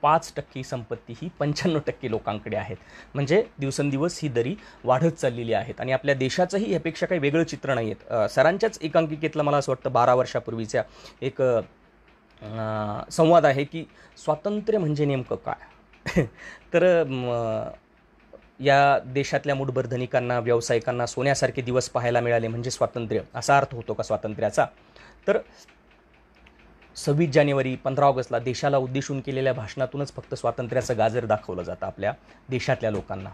5% संपत्ती ही 95% लोकांकडे आहेत. म्हणजे दिवसेंदिवस ही दरी वाढत चाललेली आहेत आणि आपल्या देशाचंही यापेक्षा काही वेगळं चित्र नाही आहेत. सरांच्याच एकांकिकेतलं मला असं वाटतं 12 वर्षापूर्वीचा एक संवाद आहे की स्वातंत्र्य म्हणजे नेमकं काय. तर या देशातल्या मूठभर धनिकांना, व्यावसायिकांना सोन्यासारखे दिवस पाहायला मिळाले म्हणजे स्वातंत्र्य, असा अर्थ होतो का स्वातंत्र्याचा. तर 26 जानेवारी 15 ऑगस्टला देशाला उद्देशून केलेल्या भाषणातूनच फक्त स्वातंत्र्याचं गाजर दाखवलं जातं आपल्या देशातल्या लोकांना.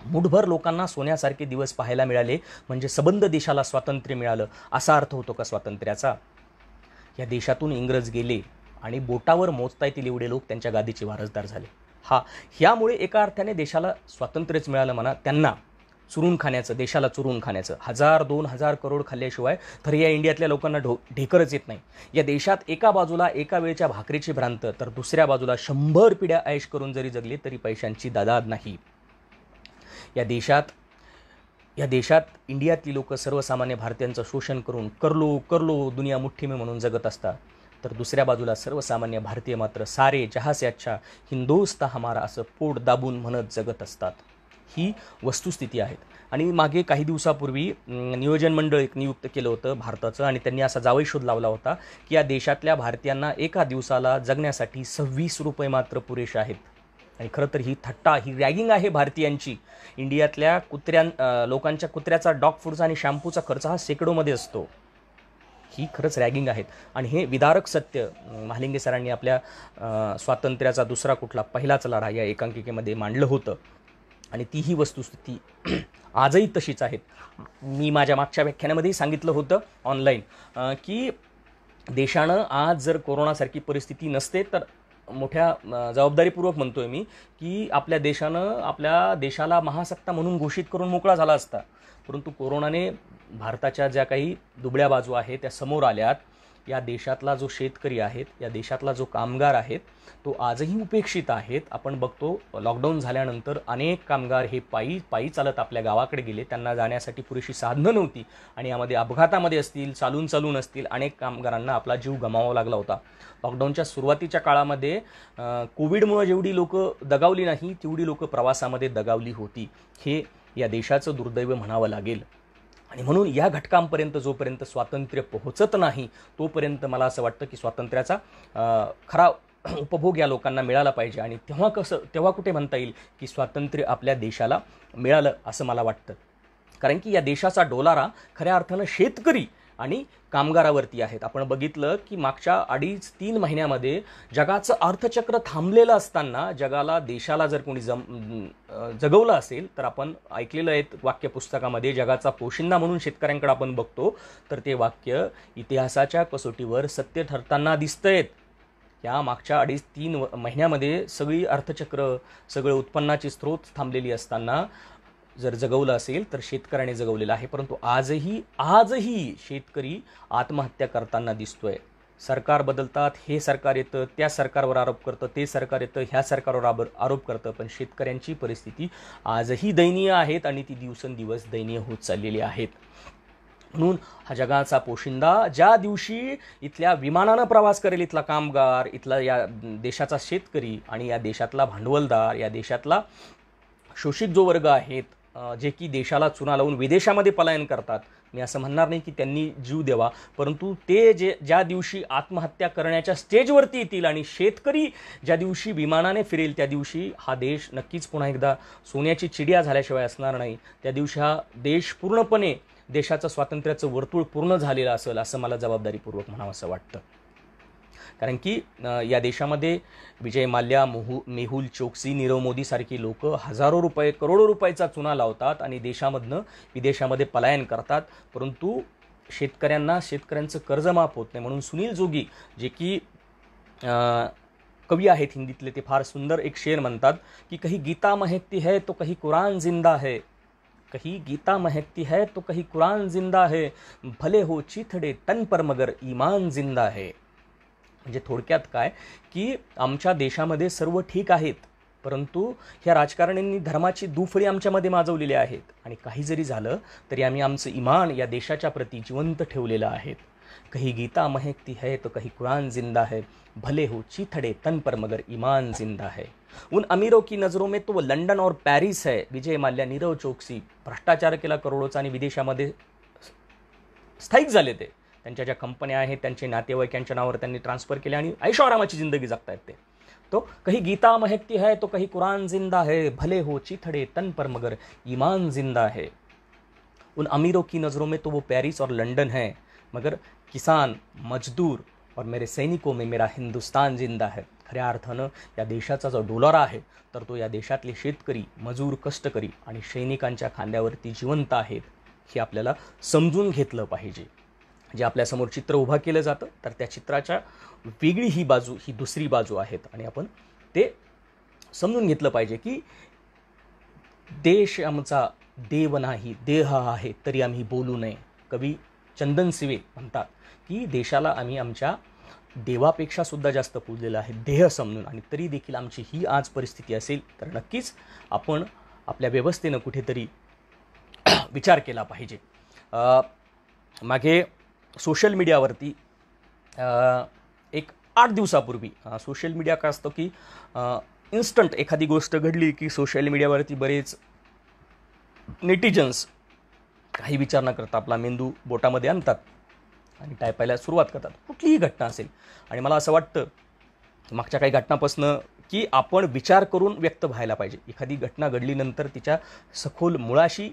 मूठभर लोकांना सोन्यासारखे दिवस पाहायला मिळाले म्हणजे सबंध देशाला स्वातंत्र्य मिळालं, असा अर्थ होतो का स्वातंत्र्याचा. या देशातून इंग्रज गेले आणि बोटावर मोजता येतील एवढे लोक त्यांच्या गादीचे वारसदार झाले. ह्यामुळे एका अर्थाने देशाला स्वातंत्र्यच मिळालं म्हणा. त्यांना चुरून खाण्याचं, देशाला चुरून खाण्याचं 1000-2000 करोड खाल्ल्याशिवाय तर या इंडियातल्या लोकांना ढेकरच येत नाही. या देशात एका बाजूला एका वेळच्या भाकरीची भ्रांत, तर दुसऱ्या बाजूला 100 पिढ्या ऐश करून जरी जगले तरी पैशांची दादाद नाही. या देशात इंडियातली लोक सर्वसामान्य भारतीयांचं शोषण करून करलो दुनिया मुठ्ठी में म्हणून जगत असतात, तर दुसऱ्या बाजूला सर्वसामान्य भारतीय मात्र सारे जहाँ से अच्छा हिंदुस्तान हमारा असं पोट दाबून म्हणत जगत असतात. ही वस्तुस्थिती आहेत. आणि मागे काही दिवसापूर्वी नियोजन मंडळ एक नियुक्त केलं होतं भारताचं, आणि त्यांनी असा जावई शोध लावला होता की या देशातल्या भारतीयांना एका दिवसाला जगण्यासाठी 26 रुपये मात्र पुरेसे आहेत. आणि खरं तर ही थट्टा, ही रॅगिंग आहे भारतीयांची. इंडियातल्या लोकांच्या कुत्र्याचा डॉग फूडचा आणि शॅम्पूचा खर्च हा शेकडोमध्ये असतो. ही खरंच रॅगिंग आहेत. आणि हे विदारक सत्य महालिंगे सरांनी आपल्या स्वातंत्र्याचा दुसरा कुठला पहिलाच लढा या एकांकिकेमध्ये मांडलं होतं. आणि ती ही वस्तुस्थिती आजही तशीच आहेत. मी माझ्या मागच्या व्याख्यानामध्येही सांगितलं होतं ऑनलाईन की देशानं आज जर कोरोनासारखी परिस्थिती नसते तर मोठ्या जबाबदारीपूर्वक म्हणतोय मी की आपल्या देशाला महासत्ता म्हणून घोषित करून मोकळा झाला असता. परंतु कोरोनाने भारताच्या ज्या काही दुबळ्या बाजू आहेत त्या समोर आल्यात. या देशातला जो शेतकरी आहेत, या देशातला जो कामगार आहेत, तो आजही उपेक्षित आहेत. आपण बघतो लॉकडाऊन झाल्यानंतर अनेक कामगार हे पायी चालत आपल्या गावाकडे गेले. त्यांना जाण्यासाठी पुरेशी साधनं नव्हती आणि यामध्ये अपघातामध्ये असतील, चालून असतील, अनेक कामगारांना आपला जीव गमावावा लागला होता. लॉकडाऊनच्या सुरुवातीच्या काळामध्ये कोविडमुळे जेवढी लोकं दगावली नाही तेवढी लोकं प्रवासामध्ये दगावली होती. हे या देशाचं दुर्दैव म्हणावं लागेल. आणि म्हणून या घटकांपर्यंत जोपर्यंत स्वातंत्र्य पोहोचत नाही तोपर्यंत मला असं वाटतं की स्वातंत्र्याचा खरा उपभोग या लोकांना मिळाला पाहिजे. आणि तेव्हा कुठे म्हणता येईल की स्वातंत्र्य आपल्या देशाला मिळालं असं मला वाटतं. कारण की या देशाचा डोलारा खऱ्या अर्थानं शेतकरी आणि कामगारावरती आहेत. आपण बघितलं की मागच्या 2.5-3 महिन्यामध्ये जगाचं अर्थचक्र थांबलेलं असताना देशाला जर कोणी जगवलं असेल तर आपण ऐकलेलं आहे वाक्य पुस्तकामध्ये, जगाचा पोशिंदा म्हणून शेतकऱ्यांकडे आपण बघतो तर ते वाक्य इतिहासाच्या कसोटीवर सत्य ठरताना दिसतंयत. या मागच्या 2.5-3 महिन्यामध्ये सगळी अर्थचक्र, सगळं उत्पन्नाची स्रोत थांबलेली असताना जर जगवलं असेल तर शेतकऱ्याने जगवलेलं आहे. परंतु आजही शेतकरी आत्महत्या करताना दिसतोय. सरकार बदलतात, हे सरकार येतं, त्या सरकारवर आरोप करतं, ते सरकार येतं, ह्या सरकारवर आरोप करतं, पण शेतकऱ्यांची परिस्थिती आजही दयनीय आहेत आणि ती दिवसेंदिवस दयनीय होत चाललेली आहेत. म्हणून हा जगाचा पोशिंदा ज्या दिवशी इथल्या विमानानं प्रवास करेल इथला कामगार, इथला या देशाचा शेतकरी आणि या देशातला भांडवलदार, या देशातला शोषित जो वर्ग आहेत जे की देशाला चुना लावून विदेशामध्ये पलायन करतात, मी असं म्हणणार नाही की त्यांनी जीव द्यावा, परंतु ते ज्या दिवशी आत्महत्या करण्याच्या स्टेजवरती येतील आणि शेतकरी ज्या दिवशी विमानाने फिरेल त्या दिवशी हा देश नक्कीच पुन्हा एकदा सोन्याची चिडिया झाल्याशिवाय असणार नाही. त्या दिवशी हा देश पूर्णपणे देशाचं स्वातंत्र्याचं वर्तुळ पूर्ण झालेलं असेल असं मला जबाबदारीपूर्वक म्हणावं असं वाटतं. कारण की या देशामध्ये विजय माल्या, मेहुल चोक्सी, नीरव मोदी सारखी लोक हजारो रुपये, करोडो रुपयाचा चुना लावतात आणि देशामधनं विदेशामध्ये पलायन करतात, परंतु शेतकऱ्यांचं कर्ज माफ होत नाही. म्हणून सुनील जोगी जे की कवी आहेत हिंदीतले, ते फार सुंदर एक शेर म्हणतात की कहीं गीता महकती है तो कहीं कुरान जिंदा है, कहीं गीता महकती है तो कहीं कुरान जिंदा है, भले हो चिथड़े तन पर मगर ईमान जिंदा है. म्हणजे थोडक्यात काय की आमच्या देशामध्ये सर्व ठीक आहेत, परंतु ह्या राजकारण्यांनी धर्माची दुफळी आमच्यामध्ये माजवलेली आहेत आणि काही जरी झालं तरी आम्ही आमचं इमान या देशाच्या प्रती जिवंत ठेवलेलं आहे. कहीं गीता महकती है तो कहीं कुरान जिंदा है, भले हो चिथड़े तन पर मगर ईमान जिंदा है. उन अमीरों की नजरों में तो वो लंडन और पॅरिस है. विजय माल्या, नीरव चोक्सी भ्रष्टाचार केला करोडोचा आणि विदेशामध्ये स्थायिक झाले. ते त्यांच्या ज्या कंपन्या आहेत त्यांचे नातेवाईकांच्या नावावर त्यांनी ट्रान्सफर केले आणि ऐशोआरामाची जिंदगी जगतायत ते. तो कहीं गीता महकती है तो कहीं कुरान जिंदा है, भले हो चिथड़े तन पर मगर ईमान जिंदा है. उन अमीरों की नज़रों में तो वो पेरिस और लंडन है, मगर किसान, मजदूर और मेरे सैनिकों में मेरा हिंदुस्तान जिंदा है. खऱ्या अर्थानं या देशाचा जो डोलारा आहे तर तो या देशातले शेतकरी, मजूर, कष्टकरी आणि सैनिकांच्या खांद्यावरती जिवंत आहेत हे आपल्याला समजून घेतलं पाहिजे. जे आपल्यासमोर चित्र उभा केलं जातं तर त्या चित्राच्या वेगळी ही बाजू, ही दुसरी बाजू आहेत आणि आपण ते समजून घेतलं पाहिजे की देश आमचा देव नाही, देह आहे तरी आम्ही बोलू नये. कवी चंदन सिवे म्हणतात की देशाला आम्ही आमच्या देवापेक्षा सुद्धा जास्त पूजलेलं आहे देह समजून, आणि तरी देखील आमची ही आज परिस्थिती असेल तर नक्कीच आपण आपल्या व्यवस्थेनं कुठेतरी विचार केला पाहिजे. मागे सोशल मीडियावरती एक 8 दिवसापूर्वी सोशल मीडिया काय असतं की इन्स्टंट एखादी गोष्ट घडली की सोशल मीडियावरती बरेच नेटिजन्स काही विचार न करता आपला मेंदू बोटामध्ये आणतात आणि टायपायला सुरुवात करतात, कुठलीही घटना असेल. आणि मला असं वाटतं मागच्या काही घटनापासून की आपण विचार करून व्यक्त व्हायला पाहिजे. एखादी घटना घडलीनंतर तिच्या सखोल मुळाशी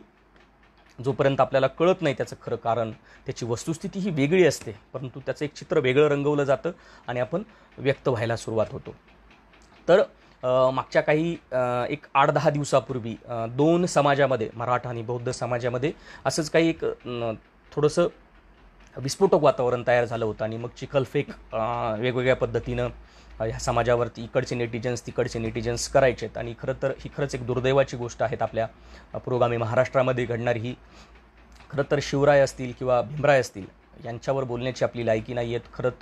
जोपर्यंत आपल्याला कळत नाही त्याचं खरं कारण, त्याची वस्तुस्थिती ही वेगळी असते, परंतु त्याचं एक चित्र वेगळं रंगवलं जातं आणि आपण व्यक्त व्हायला सुरुवात होतो. तर मागच्या काही एक 8-10 दिवसापूर्वी 2 समाजामध्ये, मराठा आणि बौद्ध समाजामध्ये असंच काही एक थोडंसं विस्फोटक वातावरण तयार झालं होतं आणि मग चिखलफेक वेगवेगळ्या पद्धतीनं ह्या समाजावरती इकडचे नेटिजन्स तिकडचे नेटिजन्स करायचेत. आणि खरं तर ही खरंच एक दुर्दैवाची गोष्ट आहे आपल्या पुरोगामी महाराष्ट्रामध्ये घडणारी. ही खरं तर शिवराय असतील किंवा भीमराय असतील यांच्यावर बोलण्याची आपली लायकी नाही आहेत. खरंच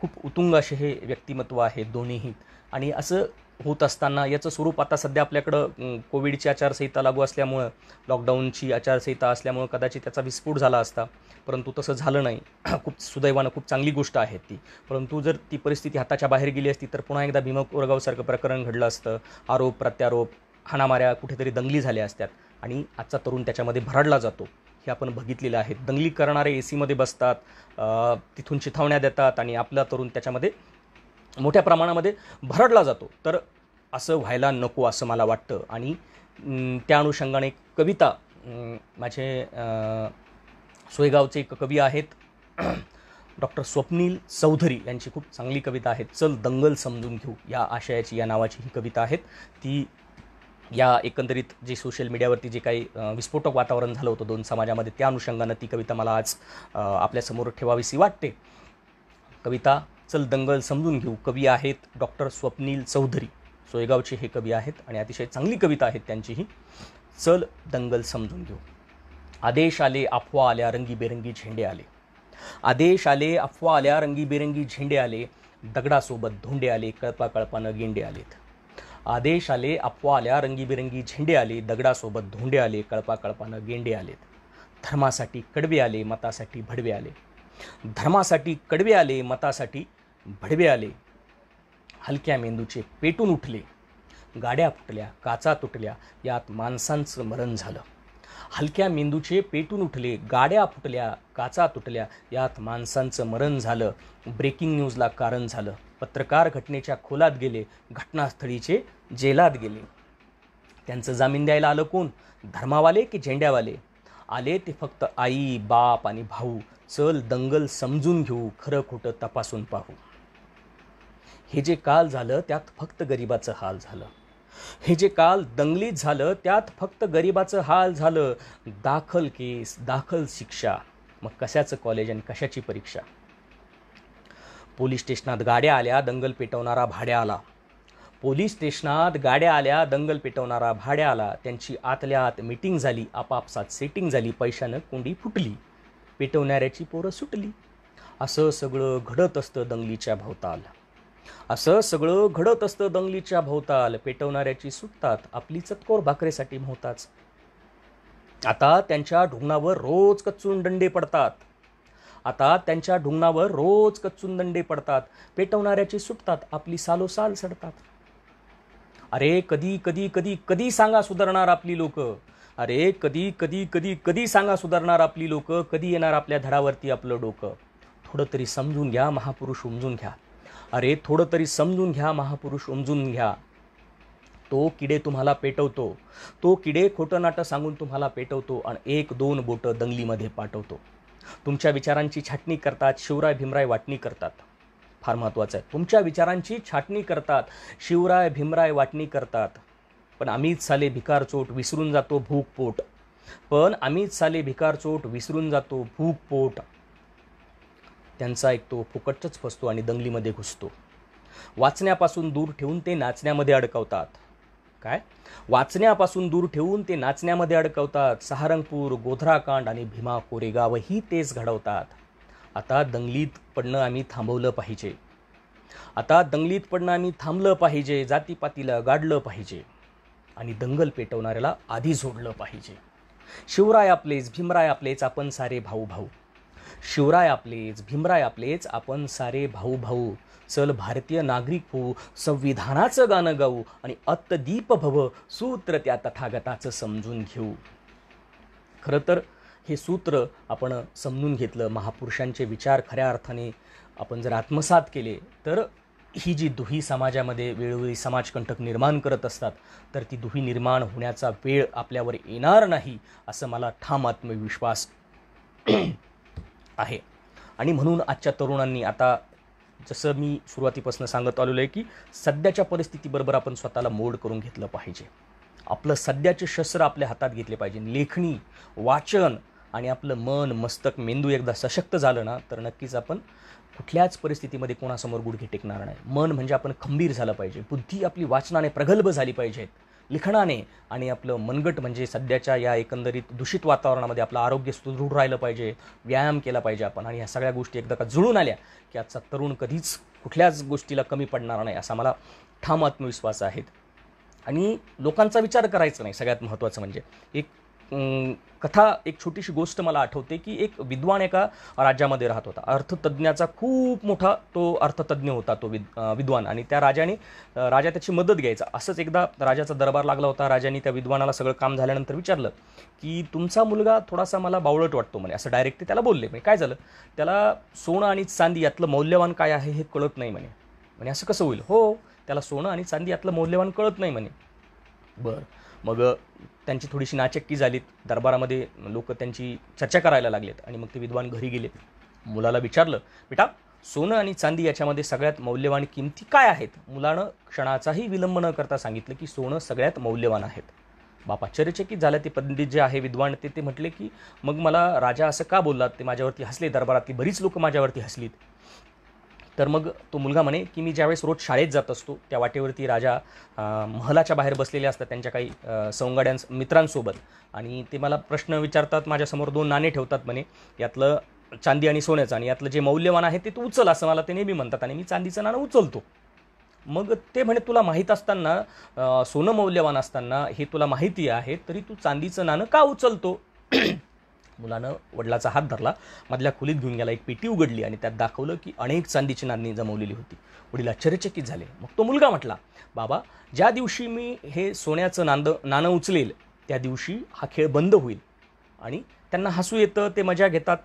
खूप उतुंग असे हे व्यक्तिमत्व आहेत दोन्हीही. आणि असं होत असताना याचं स्वरूप आता सध्या आपल्याकडं कोविडची आचारसंहिता लागू असल्यामुळं, लॉकडाऊनची आचारसंहिता असल्यामुळं कदाचित त्याचा विस्फोट झाला असता, परंतु तसं झालं नाही. खूप सुदैवानं खूप चांगली गोष्ट आहे ती. परंतु जर ती परिस्थिती हाताच्या बाहेर गेली असती तर पुन्हा एकदा भीमा कोरेगावसारखं प्रकरण घडलं असतं. आरोप प्रत्यारोप, हाणामाऱ्या, कुठेतरी दंगली झाल्या असत्यात आणि आजचा तरुण त्याच्यामध्ये भरडला जातो हे आपण बघितलेलं आहे. दंगली करणारे एसीमध्ये बसतात, तिथून चिथावण्या देतात आणि आपला तरुण त्याच्यामध्ये मोठ्या प्रमाणामध्ये भरडला जातो. तर असं व्हायला नको असं मला वाटतं. आणि त्या अनुषंगाने एक कविता माझे सोयगावचे एक कवी आहेत डॉक्टर स्वप्नील चौधरी यांची खूप चांगली कविता आहे, चल दंगल समजून घेऊ या आशयाची, या नावाची ही कविता आहेत. ती या एकंदरीत जे सोशल मीडियावरती जे काही विस्फोटक वातावरण झालं होतं 2 समाजामध्ये, त्या अनुषंगानं ती कविता मला आज आपल्यासमोर ठेवावीशी वाटते. कविता चल दंगल समजून घेऊ. कवी आहेत डॉक्टर स्वप्नील चौधरी, सोयगावचे हे कवी आहेत आणि अतिशय चांगली कविता आहेत त्यांचीही. चल दंगल समजून घेऊ. आदेश आले, अफवा आल्या, रंगीबेरंगी झेंडे आले. आदेश आले, अफवा आल्या, रंगीबेरंगी झेंडे आले. दगडासोबत धोंडे आले, कळपा कळपानं गेंडे आलेत. आदेश आले, अफवा आल्या, रंगीबेरंगी झेंडे आले. दगडासोबत धोंडे आले, कळपा कळपानं गेंडे आलेत. धर्मासाठी कडवे आले, मतासाठी भडवे आले. धर्मासाठी कडवे आले, मतासाठी भडवे आले. हलक्या मेंदूचे पेटून उठले. गाड्या फुटल्या, काचा तुटल्या, यात माणसांचं मरण झालं. हलक्या मेंदूचे पेटून उठले, गाड्या फुटल्या, काचा तुटल्या, यात माणसांचं मरण झालं, ब्रेकिंग न्यूजला कारण झालं, पत्रकार घटनेच्या खोलात गेले, घटनास्थळीचे जेलात गेले. त्यांचं जामीन द्यायला आलं कोण? धर्मावाले की झेंड्यावाले? आले ते फक्त आई, बाप आणि भाऊ. चल दंगल समजून घेऊ, खरं खोटं तपासून पाहू. हे जे काल झालं त्यात फक्त गरिबाचं हाल झालं. हे जे काल दंगलीत झालं त्यात फक्त गरिबाचं हाल झालं. दाखल केस, दाखल शिक्षा, मग कशाचं कॉलेज आणि कशाची परीक्षा. पोलीस स्टेशनात गाड्या आल्या, दंगल पेटवणारा भाड्या आला. पोलीस स्टेशनात गाड्या आल्या, दंगल पेटवणारा भाड्या आला. त्यांची आतल्या आत मीटिंग झाली, आपापसात सेटिंग झाली, पैशानं कोंडी फुटली, पेटवणाऱ्याची पोरं सुटली. असं सगळं घडत असतं दंगलीच्या भोवताल. असं सगळं घडत असतं दंगलीच्या भोवताल. पेटवणाऱ्याची सुटतात, आपली चतकोर भाकरेसाठी मोहताच. आता त्यांच्या ढुंगणावर रोज कच्चून दंडे पडतात. आता त्यांच्या ढुंगणावर रोज कच्चून दंडे पडतात. पेटवणाऱ्याची सुटतात, आपली सालोसाल सडतात. अरे कधी कधी कधी कधी सांगा सुधारणार आपली लोक. अरे कधी कधी कधी कधी सांगा सुधारणार आपली लोक. कधी येणार आपल्या धडावरती आपलं डोकं. थोडं तरी समजून घ्या, महापुरुष उमजून घ्या. अरे थोडं तरी समजून घ्या, महापुरुष उमजून घ्या. तो किडे तुम्हाला पेटवतो, तो किडे खोटं नाटं सांगून तुम्हाला पेटवतो आणि 1-2 बोटं दंगलीमध्ये पाठवतो. तुमच्या विचारांची छाटणी करतात, शिवराय भीमराय वाटणी करतात. फार महत्त्वाचं आहे, तुमच्या विचारांची छाटणी करतात, शिवराय भीमराय वाटणी करतात. पण आम्हीच साले भिकार चोट विसरून जातो भूक पोट. पण आम्हीच साले भिकार चोट विसरून जातो भूक पोट. त्यांचा ऐकतो, फुकटच फसतो आणि दंगलीमध्ये घुसतो. वाचण्यापासून दूर ठेवून ते नाचण्यामध्ये अडकवतात. काय? वाचण्यापासून दूर ठेवून ते नाचण्यामध्ये अडकवतात. सहारंगपूर, गोधराकांड आणि भीमा कोरेगावही तेच घडवतात. आता दंगलीत पडणं आम्ही थांबवलं पाहिजे. आता दंगलीत पडणं आम्ही थांबलं पाहिजे. जातीपातीला गाडलं पाहिजे आणि दंगल पेटवणाऱ्याला आधी जोडलं पाहिजे. शिवराय आपलेच, भीमराय आपलेच, आपण सारे भाऊ भाऊ. शिवराय आपलेच, भीमराय आपलेच, आपण सारे भाऊ भाऊ. चल भारतीय नागरिक होऊ, संविधानाचं गाणं गाऊ आणि अत्तदीप भव, सूत्र त्या तथागताचं समजून घेऊ. खरं तर हे सूत्र आपण समजून घेतलं, महापुरुषांचे विचार खऱ्या अर्थाने आपण जर आत्मसात केले, तर ही जी दुही समाजामध्ये वेळोवेळी समाजकंटक निर्माण करत असतात, तर ती दुही निर्माण होण्याचा वेळ आपल्यावर येणार नाही, असं मला ठाम आत्मविश्वास आहे. आणि म्हणून आजच्या तरुणांनी, आता जसं मी सुरुवातीपासून सांगत आलेलो आहे की सध्याच्या परिस्थितीबरोबर आपण स्वतःला मोड करून घेतलं पाहिजे. आपलं सध्याचे शस्त्र आपल्या हातात घेतले पाहिजे. लेखणी, वाचन आणि आपलं मन, मस्तक, मेंदू एकदा सशक्त झालं ना, तर नक्कीच आपण कुठल्याच परिस्थितीमध्ये कोणासमोर गुडघे टेकणार नाही. मन म्हणजे आपण खंबीर झालं पाहिजे. बुद्धी आपली वाचनाने प्रगल्भ झाली पाहिजे, लिखाणाने. आणि आपलं मनगट म्हणजे सध्याच्या या एकंदरीत दूषित वातावरणामध्ये आपलं आरोग्य सुदृढ राहिलं पाहिजे, व्यायाम केला पाहिजे आपण. आणि ह्या सगळ्या गोष्टी एकदा का जुळून आल्या की आजचा तरुण कधीच कुठल्याच गोष्टीला कमी पडणार नाही, असा मला ठाम आत्मविश्वास आहे. आणि लोकांचा विचार करायचा नाही. सगळ्यात महत्त्वाचं म्हणजे एक कथा, एक छोटीशी गोष्ट मला आठवते की एक विद्वान एका राज्यामध्ये राहत होता. अर्थतज्ञाचा खूप मोठा तो अर्थतज्ञ होता तो विद्वान. आणि त्या राजा त्याची मदत घ्यायचा. असंच एकदा राजाचा दरबार लागला होता. राजाने त्या विद्वानाला सगळं काम झाल्यानंतर विचारलं की तुमचा मुलगा थोडासा मला बावळट वाटतो म्हणे. असं डायरेक्ट ते त्याला बोलले. म्हणजे काय झालं, त्याला सोनं आणि चांदी यातलं मौल्यवान काय आहे हे कळत नाही म्हणे. म्हणे असं कसं होईल? हो, त्याला सोनं आणि चांदी यातलं मौल्यवान कळत नाही म्हणे. बरं, मग त्यांची थोडीशी नाचक्की झालीत. दरबारामध्ये लोक त्यांची चर्चा करायला लागलेत. आणि मग ते विद्वान घरी गेले. मुलाला विचारलं, बेटा सोनं आणि चांदी याच्यामध्ये सगळ्यात मौल्यवान किमती काय आहेत? मुलानं क्षणाचाही विलंब न करता सांगितलं की सोनं सगळ्यात मौल्यवान आहेत. बाप आश्चर्यचकित झाले. ते पंडित जे आहे विद्वान ते म्हटले की मग मला राजा असं का बोललात? ते माझ्यावरती हसले. दरबारातली बरीच लोक माझ्यावरती हसलीत. तर मग तो मुलगा म्हणे की मी ज्यावेळेस रोज शाळेत जात असतो त्या वाटेवरती राजा महलाच्या बाहेर बसलेले असतात त्यांच्या काही मित्रांसोबत. आणि ते मला प्रश्न विचारतात. माझ्यासमोर 2 नाणे ठेवतात म्हणे, यातलं चांदी आणि सोन्याचं, आणि यातलं जे मौल्यवान आहे ते तू उचल, असं मला ते नेहमी म्हणतात. आणि मी चांदीचं नाणं उचलतो. मग ते म्हणे तुला माहीत असताना, सोनं मौल्यवान असताना हे तुला माहिती आहे, तरी तू चांदीचं नाणं का उचलतो? मुलानं वडिलाचा हात धरला, मधल्या खोलीत घेऊन गेला. एक पेटी उघडली आणि त्यात दाखवलं की अनेक चांदीची नाणी जमवलेली होती. वडील आश्चर्यचकित झाले. मग तो मुलगा म्हटला, बाबा ज्या दिवशी मी हे सोन्याचं नाणं उचलेल त्या दिवशी हा खेळ बंद होईल आणि त्यांना हसू येतं, ते मजा घेतात,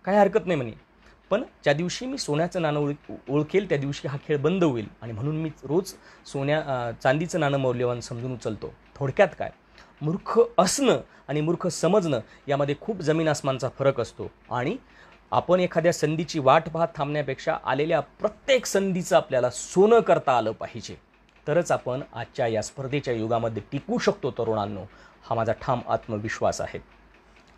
काही हरकत नाही म्हणे. पण ज्या दिवशी मी सोन्याचं नाणं ओळखेल त्या दिवशी हा खेळ बंद होईल आणि म्हणून मी रोज चांदीचं नाणं मौल्यवान समजून उचलतो. थोडक्यात काय, मूर्ख असणं आणि मूर्ख समजणं यामध्ये खूप जमीन आसमानचा फरक असतो आणि आपण एखाद्या संधीची वाट पाहत थांबण्यापेक्षा आलेल्या प्रत्येक संधीचं आपल्याला सोनं करता आलं पाहिजे, तरच आपण आजच्या या स्पर्धेच्या युगामध्ये टिकू शकतो. तरुणांनो, हा माझा ठाम आत्मविश्वास आहे.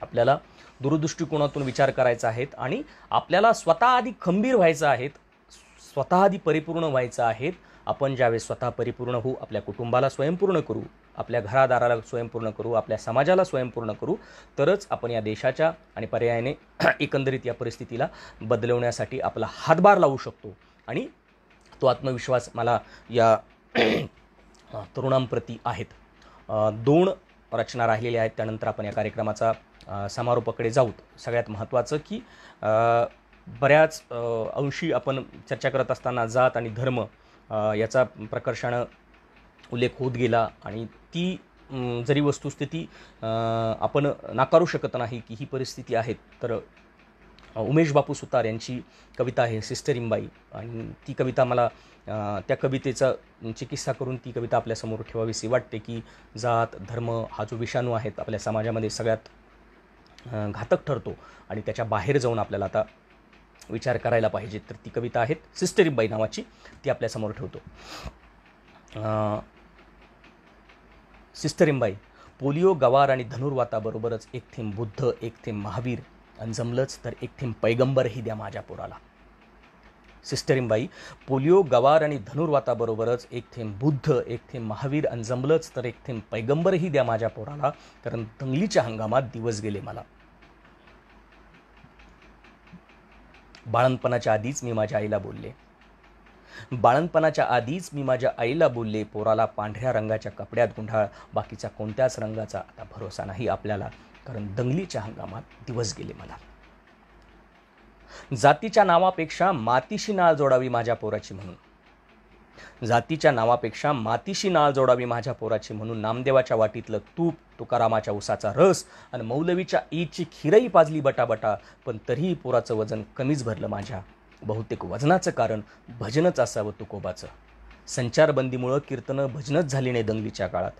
आपल्याला दूरदृष्टिकोनातून विचार करायचा आहे आणि आपल्याला स्वतः आधी खंबीर व्हायचं आहे, स्वतः आधी परिपूर्ण व्हायचं आहे. आपण ज्यावेळेस स्वतः परिपूर्ण होऊ, आपल्या कुटुंबाला स्वयंपूर्ण करू, आपल्या घरादाराला स्वयंपूर्ण करू, आपल्या समाजाला स्वयंपूर्ण करू, तरच आपण या देशाच्या आणि पर्यायाने एकंदरीत या परिस्थितीला बदलवण्यासाठी आपला हातभार लावू शकतो. आणि तो आत्मविश्वास मला या तरुणांप्रती आहेत. 2 रचना राहिलेल्या आहेत, त्यानंतर आपण या कार्यक्रमाचा समारोपाकडे जाऊत. सगळ्यात महत्त्वाचं की बऱ्याच अंशी आपण चर्चा करत असताना जात आणि धर्म याचा प्रकर्षानं उल्लेख होत गेला आणि ती जरी वस्तुस्थिती आपण नाकारू शकत नाही की ही परिस्थिती आहे, तर उमेश बापू सुतार यांची कविता आहे सिस्टर इंबाई, आणि ती कविता मला त्या कवितेचा चिकित्सा करून ती कविता आपल्यासमोर ठेवावीशी वाटते की जात धर्म हा जो विषाणू आहे आपल्या समाजामध्ये सगळ्यात घातक ठरतो आणि त्याच्या बाहेर जाऊन आपल्याला आता विचार करायला पाहिजे. तर ती कविता आहे सिस्टर इंबाई नावाची, ती आपल्यासमोर ठेवतो. सिस्टर इंबाई, पोलिओ, गवार आणि धनुर्वाताबरोबरच एक थेंब बुद्ध, एक थेंब महावीर, आणि जमलंच तर एक थेंब पैगंबरही द्या माझ्या पोराला. सिस्टर इंबाई, पोलिओ, गवार आणि धनुर्वाताबरोबरच एक थेंब बुद्ध, एक थेंब महावीर, आणि जमलंच तर एक थेंब पैगंबरही द्या माझ्या पोराला, कारण दंगलीच्या हंगामात दिवस गेले मला. बाळणपणाच्या आधीच मी माझ्या आईला बोलले, बाळणपणाच्या आधीच मी माझ्या आईला बोलले, पोराला पांढऱ्या रंगाच्या कपड्यात गुंढाळ, बाकीचा कोणत्याच रंगाचा आता भरोसा नाही आपल्याला, कारण दंगलीच्या हंगामात दिवस गेले मला. जातीच्या नावापेक्षा मातीशी नाळ जोडावी माझ्या पोराची म्हणून, जातीच्या नावापेक्षा मातीशी नाळ जोडावी माझ्या पोराची म्हणून, नामदेवाच्या वाटीतलं तूप, तुकारामाच्या उसाचा रस आणि मौलवीच्या ईदची खीरही पाजली बटाबटा, पण तरीही पोराचं वजन कमीच भरलं माझ्या. बहुतेक वजनाचं कारण भजनच असावं तुकोबाचं. संचारबंदीमुळं कीर्तनं भजनच झाली नाही दंगलीच्या काळात,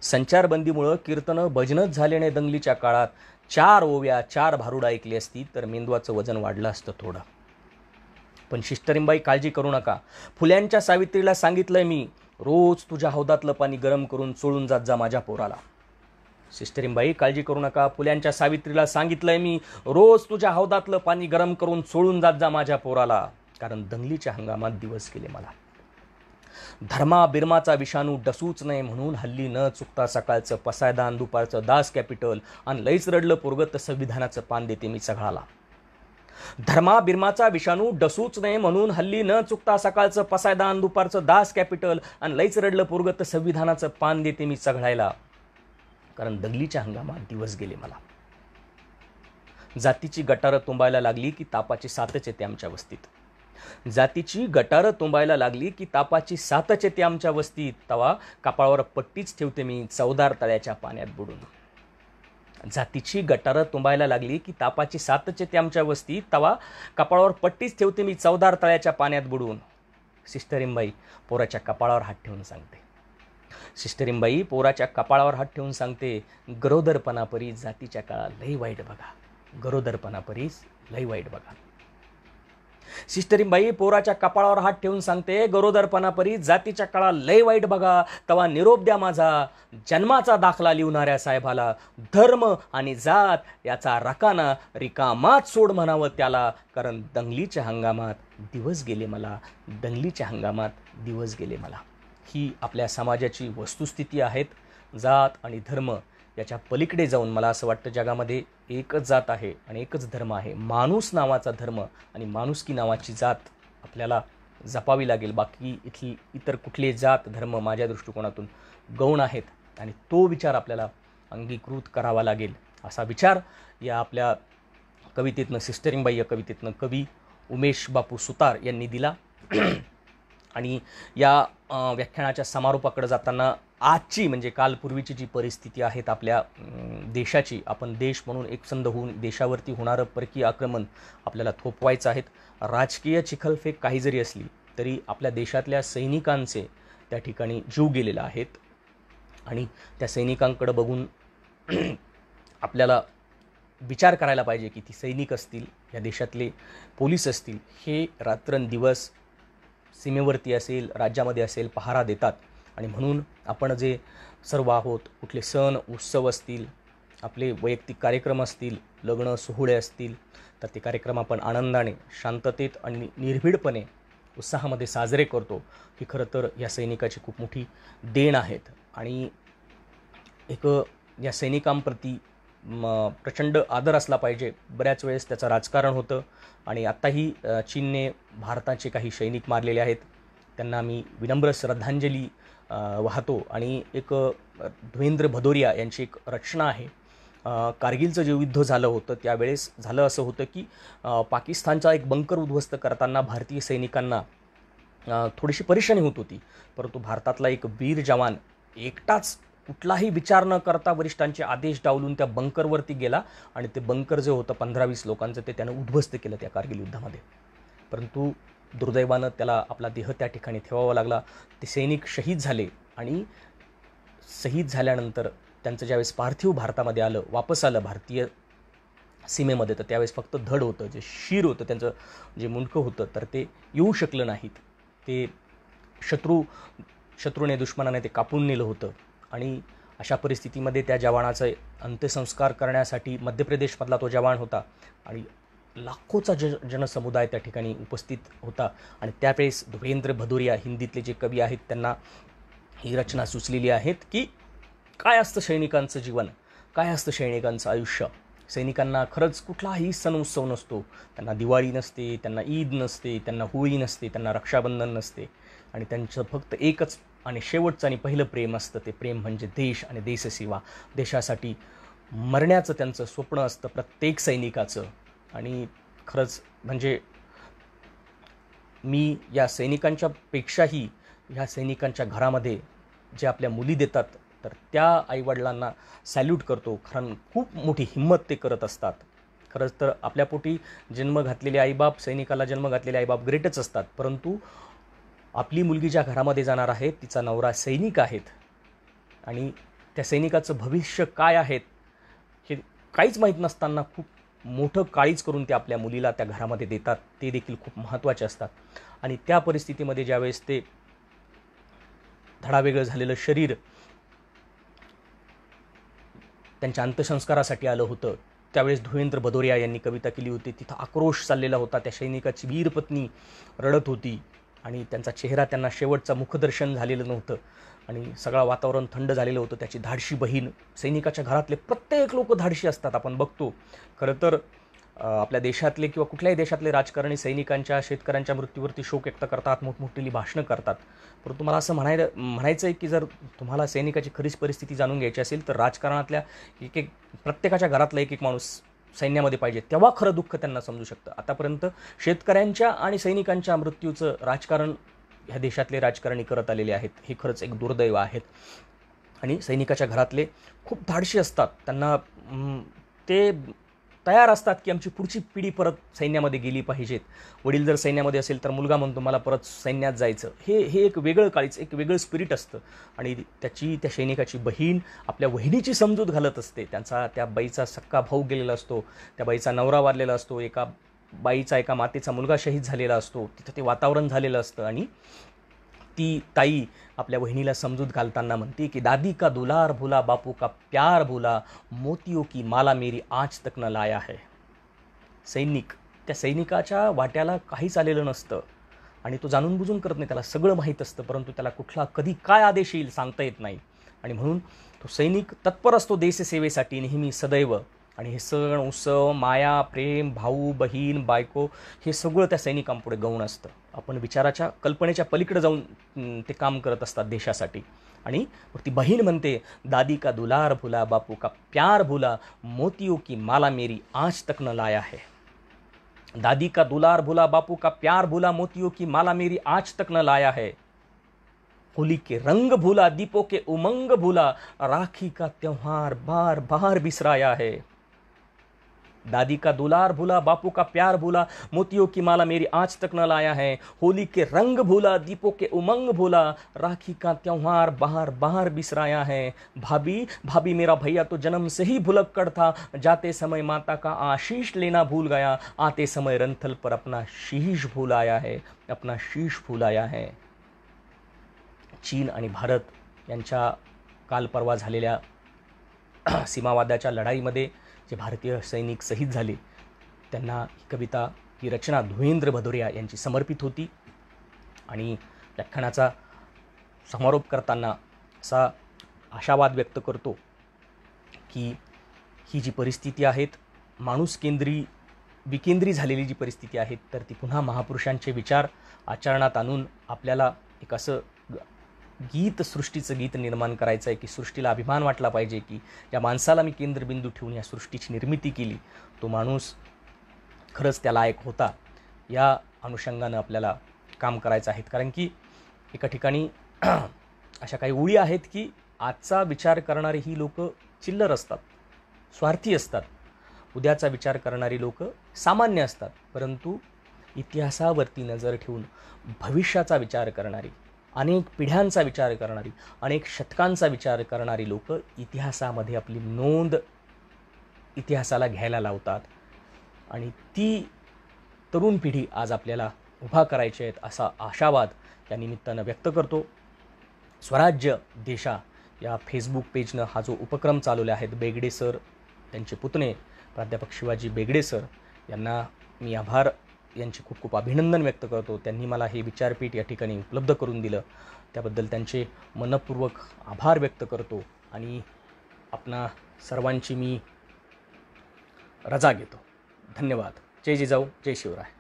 संचारबंदीमुळं कीर्तनं भजनच झाले नाही दंगलीच्या काळात. 4 ओव्या 4 भारुडं ऐकली असती तर मेंदवाचं वजन वाढलं असतं थोडं. पण सिस्टरिंबाई काळजी करू नका, फुल्यांच्या सावित्रीला सांगितलंय मी, रोज तुझ्या हौदातलं पाणी गरम करून चोळून जात जा माझ्या पोराला. सिस्टरिंबाई काळजी करू नका, फुल्यांच्या सावित्रीला सांगितलंय मी, रोज तुझ्या हौदातलं पाणी गरम करून चोळून जात जा माझ्या पोराला, कारण दंगलीच्या हंगामात दिवस गेले मला. धर्मा बिर्माचा विषाणू डसूच नाही म्हणून हल्ली न चुकता सकाळचं पसायदान, दुपारचं दास कॅपिटल, आणि लईच रडलं पोरगं संविधानाचं पान देते मी चघळाला. धर्मा बिर्माचा विषाणू डसूच नाही म्हणून हल्ली न चुकता सकाळचं पसायदान, दुपारचं दास कॅपिटल, आणि लईच रडलं पोरगं संविधानाचं पान देते मी चघळायला, कारण दंगलीच्या हंगामात दिवस गेले मला. जातीची गटारं तुंबायला लागली की तापाची साथच येते आमच्या वस्तीत, जातीची गटारं तुंबायला लागली की तापाची साथच येते आमच्या वस्तीत, तवा कपाळावर पट्टीच ठेवते मी चवदार तळ्याच्या पाण्यात बुडून. जातीची गटारं तुंबायला लागली की तापाची साथच येते आमच्या वस्तीत, तवा कपाळावर पट्टीच ठेवते मी चवदार तळ्याच्या पाण्यात बुडून. सिस्टरिंबाई पोराच्या कपाळावर हात ठेवून सांगते, सिस्टरिंबाई पोराच्या कपाळावर हात ठेवून सांगते, गरोदरपणापरी जातीच्या काळात लई वाईट बघा, गरोदरपणापरी लई वाईट बघा. सिस्टरिंबाई पोराच्या कपाळावर हात ठेवून सांगते, गरोदरपणापरी जातीच्या काळात लई वाईट बघा, तवा निरोप द्या माझा जन्माचा दाखला लिहणाऱ्या साहेबाला, धर्म आणि जात याचा रकाना रिकामाच सोड म्हणावं त्याला, कारण दंगलीच्या हंगामात दिवस गेले मला, दंगलीच्या हंगामात दिवस गेले मला. ही आपल्या समाजाची वस्तुस्थिती आहेत. जात आणि धर्म याच्या पलीकडे जाऊन मला असं वाटतं जगामध्ये एकच जात आहे आणि एकच धर्म आहे, माणूस नावाचा धर्म आणि माणुसकी नावाची जात आपल्याला जपावी लागेल. बाकी इतर कुठले जात धर्म माझ्या दृष्टिकोनातून गौण आहेत आणि तो विचार आपल्याला अंगीकृत करावा लागेल. असा विचार या आपल्या कवितेतनं, सिस्टरिंबाई या कवितेतनं कवी उमेश बापू सुतार यांनी दिला. आणि या व्याख्यानाच्या समारोपाकडे जाताना आजची म्हणजे कालपूर्वीची जी परिस्थिती आहेत आपल्या देशाची, आपण देश म्हणून एकसंध होऊन देशावरती होणारं परकीय आक्रमण आपल्याला थोपवायचं आहेत. राजकीय चिखलफेक काही जरी असली तरी आपल्या देशातल्या सैनिकांचे त्या ठिकाणी जीव गेलेले आहेत आणि त्या सैनिकांकडे बघून आपल्याला विचार करायला पाहिजे की ती सैनिक असतील, या देशातले पोलीस असतील, हे रात्रंदिवस सीमेवरती असेल, राज्यामध्ये असेल, पहारा देतात. आणि म्हणून आपण जे सर्व आहोत, कुठले सण उत्सव असतील, आपले वैयक्तिक कार्यक्रम असतील, लग्न सोहळे असतील, तर ते कार्यक्रम आपण आनंदाने, शांततेत आणि निर्भीडपणे उत्साहामध्ये साजरे करतो. ही खरं तर या सैनिकाची खूप मोठी देण आहेत. आणि एक या सैनिकांप्रती प्रचंड आदर असला पाहिजे. बऱ्याच वेळेस त्याचं राजकारण होतं आणि आत्ताही चीनने भारताचे काही सैनिक मारलेले आहेत. त्यांना मी विनम्र श्रद्धांजली वाहतो. आणि एक धवेंद्र भदौरिया यांची एक रचना आहे. कारगिलचं जे युद्ध झालं होतं त्यावेळेस झालं असं होतं की पाकिस्तानचा एक बंकर उद्ध्वस्त करताना भारतीय सैनिकांना थोडीशी परेशानी होत होती, परंतु भारतातला एक वीर जवान एकटाच कुठलाही विचार न करता वरिष्ठांचे आदेश डावलून त्या बंकरवरती गेला आणि ते बंकर जे होतं 15-20 लोकांचं ते त्यानं उद्ध्वस्त केलं त्या कारगिल युद्धामध्ये. परंतु दुर्दैवानं त्याला आपला देह त्या ठिकाणी ठेवावा लागला. ते सैनिक शहीद झाले आणि शहीद झाल्यानंतर त्यांचं ज्यावेळेस पार्थिव भारतामध्ये आलं, वापस आलं भारतीय सीमेमध्ये, तर त्यावेळेस फक्त धड होतं, जे शीर होतं, त्यांचं जे मुंडकं होतं, तर ते येऊ शकलं नाहीत. ते शत्रूने, दुश्मनाने ते कापून नेलं होतं. आणि अशा परिस्थितीमध्ये त्या जवानाचे अंत्यसंस्कार करण्यासाठी मध्य प्रदेशमधला तो जवान होता आणि लाखोचा जनसमुदाय त्या ठिकाणी उपस्थित होता. आणि त्यावेळेस धवेंद्र भदौरिया हिंदीतले जे कवी आहेत त्यांना ही रचना सुचलेली आहेत की काय असतं सैनिकांचं जीवन, काय असतं सैनिकांचं आयुष्य. सैनिकांना खरंच कुठलाही सण उत्सव नसतो. त्यांना दिवाळी नसते, त्यांना ईद नसते, त्यांना होळी नसते, त्यांना रक्षाबंधन नसते. आणि त्यांचं फक्त एकच आणि शेवटचं आणि पहिलं प्रेम असतं. ते प्रेम म्हणजे देश आणि देशसेवा. देशासाठी मरण्याचं त्यांचं स्वप्न असतं प्रत्येक सैनिकाचं. आणि खरंच म्हणजे मी या सैनिकांच्या पेक्षाही ह्या सैनिकांच्या घरामध्ये जे आपल्या मुली देतात तर त्या आईवडिलांना सॅल्यूट करतो. कारण खूप मोठी हिंमत ते करत असतात. खरंच तर आपल्या पोटी जन्म घातलेले आईबाप, सैनिकाला जन्म घातलेले आईबाप ग्रेटच असतात. परंतु आपली मुलगी ज्या घरामध्ये जाणार आहे तिचा नवरा सैनिक आहेत आणि त्या सैनिकाचं भविष्य काय आहे हे काहीच माहीत नसताना खूप मोठं काळीज करून ते आपल्या मुलीला त्या घरामध्ये देतात. ते देखील खूप महत्त्वाचे असतात. आणि त्या परिस्थितीमध्ये ज्यावेळेस ते धडावेगळं झालेलं शरीर त्यांच्या अंत्यसंस्कारासाठी आलं होतं, त्यावेळेस धवेंद्र भदौरिया यांनी कविता केली होती. तिथं आक्रोश चाललेला होता. त्या सैनिकाची वीर पत्नी रडत होती आणि त्यांचा चेहरा, त्यांना शेवटचं मुखदर्शन झालेलं नव्हतं आणि सगळं वातावरण थंड झालेलं होतं. त्याची धाडशी बहीण, सैनिकाच्या घरातले प्रत्येक लोक धाडशी असतात. आपण बघतो खरं तर आपल्या देशातले किंवा कुठल्याही देशातले राजकारणी सैनिकांच्या, शेतकऱ्यांच्या मृत्यूवरती शोक व्यक्त करतात, मोठमोठी भाषणं करतात. परंतु मला असं म्हणायचं आहे की जर तुम्हाला सैनिकाची खरीच परिस्थिती जाणून घ्यायची असेल तर राजकारणातल्या एक प्रत्येकाच्या घरातला एक माणूस सैन्यामध्ये पाहिजे, तेव्हा खरं दुःख त्यांना समजू शकतं. आतापर्यंत शेतकऱ्यांच्या आणि सैनिकांच्या मृत्यूचं राजकारण ह्या देशातले राजकारणी करत आलेले आहेत. हे खरंच एक दुर्दैव आहेत. आणि सैनिकाच्या घरातले खूप धाडशी असतात. त्यांना ते तयार असतात की आमची पुढची पिढी परत सैन्यामध्ये गेली पाहिजेत. वडील जर सैन्यामध्ये असेल तर मुलगा म्हणतो मला परत सैन्यात जायचं. हे एक वेगळं काळीच, एक वेगळं स्पिरिट असतं. आणि त्या सैनिकाची बहीण आपल्या वहिनीची समजूत घालत असते. त्या बाईचा सक्का भाऊ गेलेला असतो, त्या बाईचा नवरा वारलेला असतो, एका मातेचा मुलगा शहीद झालेला असतो. तिथं ते वातावरण झालेलं असतं. आणि ती ताई आपल्या बहिणीला समजूत घालताना म्हणते की दादी का दुलार भुला, बापू का प्यार भुला, मोतियों की माला मेरी आज तक न लाया है. त्या सैनिकाच्या वाट्याला काहीच आलेलं नसतं आणि तो जाणून बुजून करत नाही. त्याला सगळं माहीत असतं, परंतु त्याला कुठला कधी काय आदेश येईल सांगता येत नाही. आणि म्हणून तो सैनिक तत्पर असतो देशसेवेसाठी नेहमी सदैव. आणि हे सण उत्सव, माया, प्रेम, भाऊ, बहीण, बायको, हे सगळं त्या सैनिकांपुढे गौण असतं. आपण विचाराच्या, कल्पनेच्या पलीकडे जाऊन ते काम करत असतात देशासाठी. आणि ती बहीण म्हणते दादी का दुलार भुला, बापू का प्यार भुला, मोतियों की माला मेरी आज तक न लाया है. दादी का दुलार भुला, बापू का प्यार भुला, मोतियों की माला मेरी आज तक न लाया है. होली के रंग भूला, दीपों के उमंग भूला, राखी का त्योहार बार बार बिसराया है। दादी का दुलार भूला, बापू का प्यार भूला, मोतियों की माला मेरी आज तक न लाया है। होली के रंग भूला, दीपों के उमंग भूला, राखी का त्योहार बार बार बिसराया है। भाभी भाभी मेरा भैया तो जन्म से ही भुलक्कड़ था, जाते समय माता का आशीष लेना भूल गया, आते समय रंथल पर अपना शीश भूल आया है, अपना शीश भूल आया है। चीन आणि भारत यांच्या काल परवा झालेल्या सीमावादाच्या लढाईमध्ये जे भारतीय सैनिक शहीद झाले त्यांना ही कविता, ही रचना धुवेंद्र भदौरिया यांची समर्पित होती। आणि व्याख्यानाचा समारोप करताना असा आशावाद व्यक्त करतो की ही जी परिस्थिती आहेत, माणूस विकेंद्री झालेली जी परिस्थिती आहे, तर ती पुन्हा महापुरुषांचे विचार आचरणात आणून आपल्याला एक असं सृष्टीचं गीत निर्माण करायचं आहे की सृष्टीला अभिमान वाटला पाहिजे की ज्या माणसाला मी केंद्रबिंदू ठेवून या सृष्टीची निर्मिती केली तो माणूस खरंच त्या लायक होता। या अनुषंगानं आपल्याला काम करायचं आहे, कारण की एका ठिकाणी अशा काही ओळी आहेत की आजचा विचार करणारे ही लोक चिल्लर असतात, स्वार्थी असतात, उद्याचा विचार करणारी लोक सामान्य असतात, परंतु इतिहासावरती नजर ठेवून भविष्याचा विचार करणारी, अनेक पिढ्यांचा विचार करणारी, अनेक शतकांचा विचार करणारी लोक इतिहासामध्ये आपली नोंद इतिहासाला घ्यायला लावतात। आणि ती तरुण पिढी आज आपल्याला उभा करायची आहेत असा आशावाद या निमित्तानं व्यक्त करतो। स्वराज्य देशा या फेसबुक पेजनं हा जो उपक्रम चालवले आहेत, बेगडे सर, त्यांचे पुतणे प्राध्यापक शिवाजी बेगडे सर यांना मी यांचे खूप खूप अभिनंदन व्यक्त करतो। त्यांनी मला हे विचारपीठ या ठिकाणी उपलब्ध करून दिलं, त्याबद्दल त्यांचे मनपूर्वक आभार व्यक्त करतो आणि आपणा सर्वांची मी रजा घेतो। धन्यवाद। जय जिजाऊ, जय शिवराय।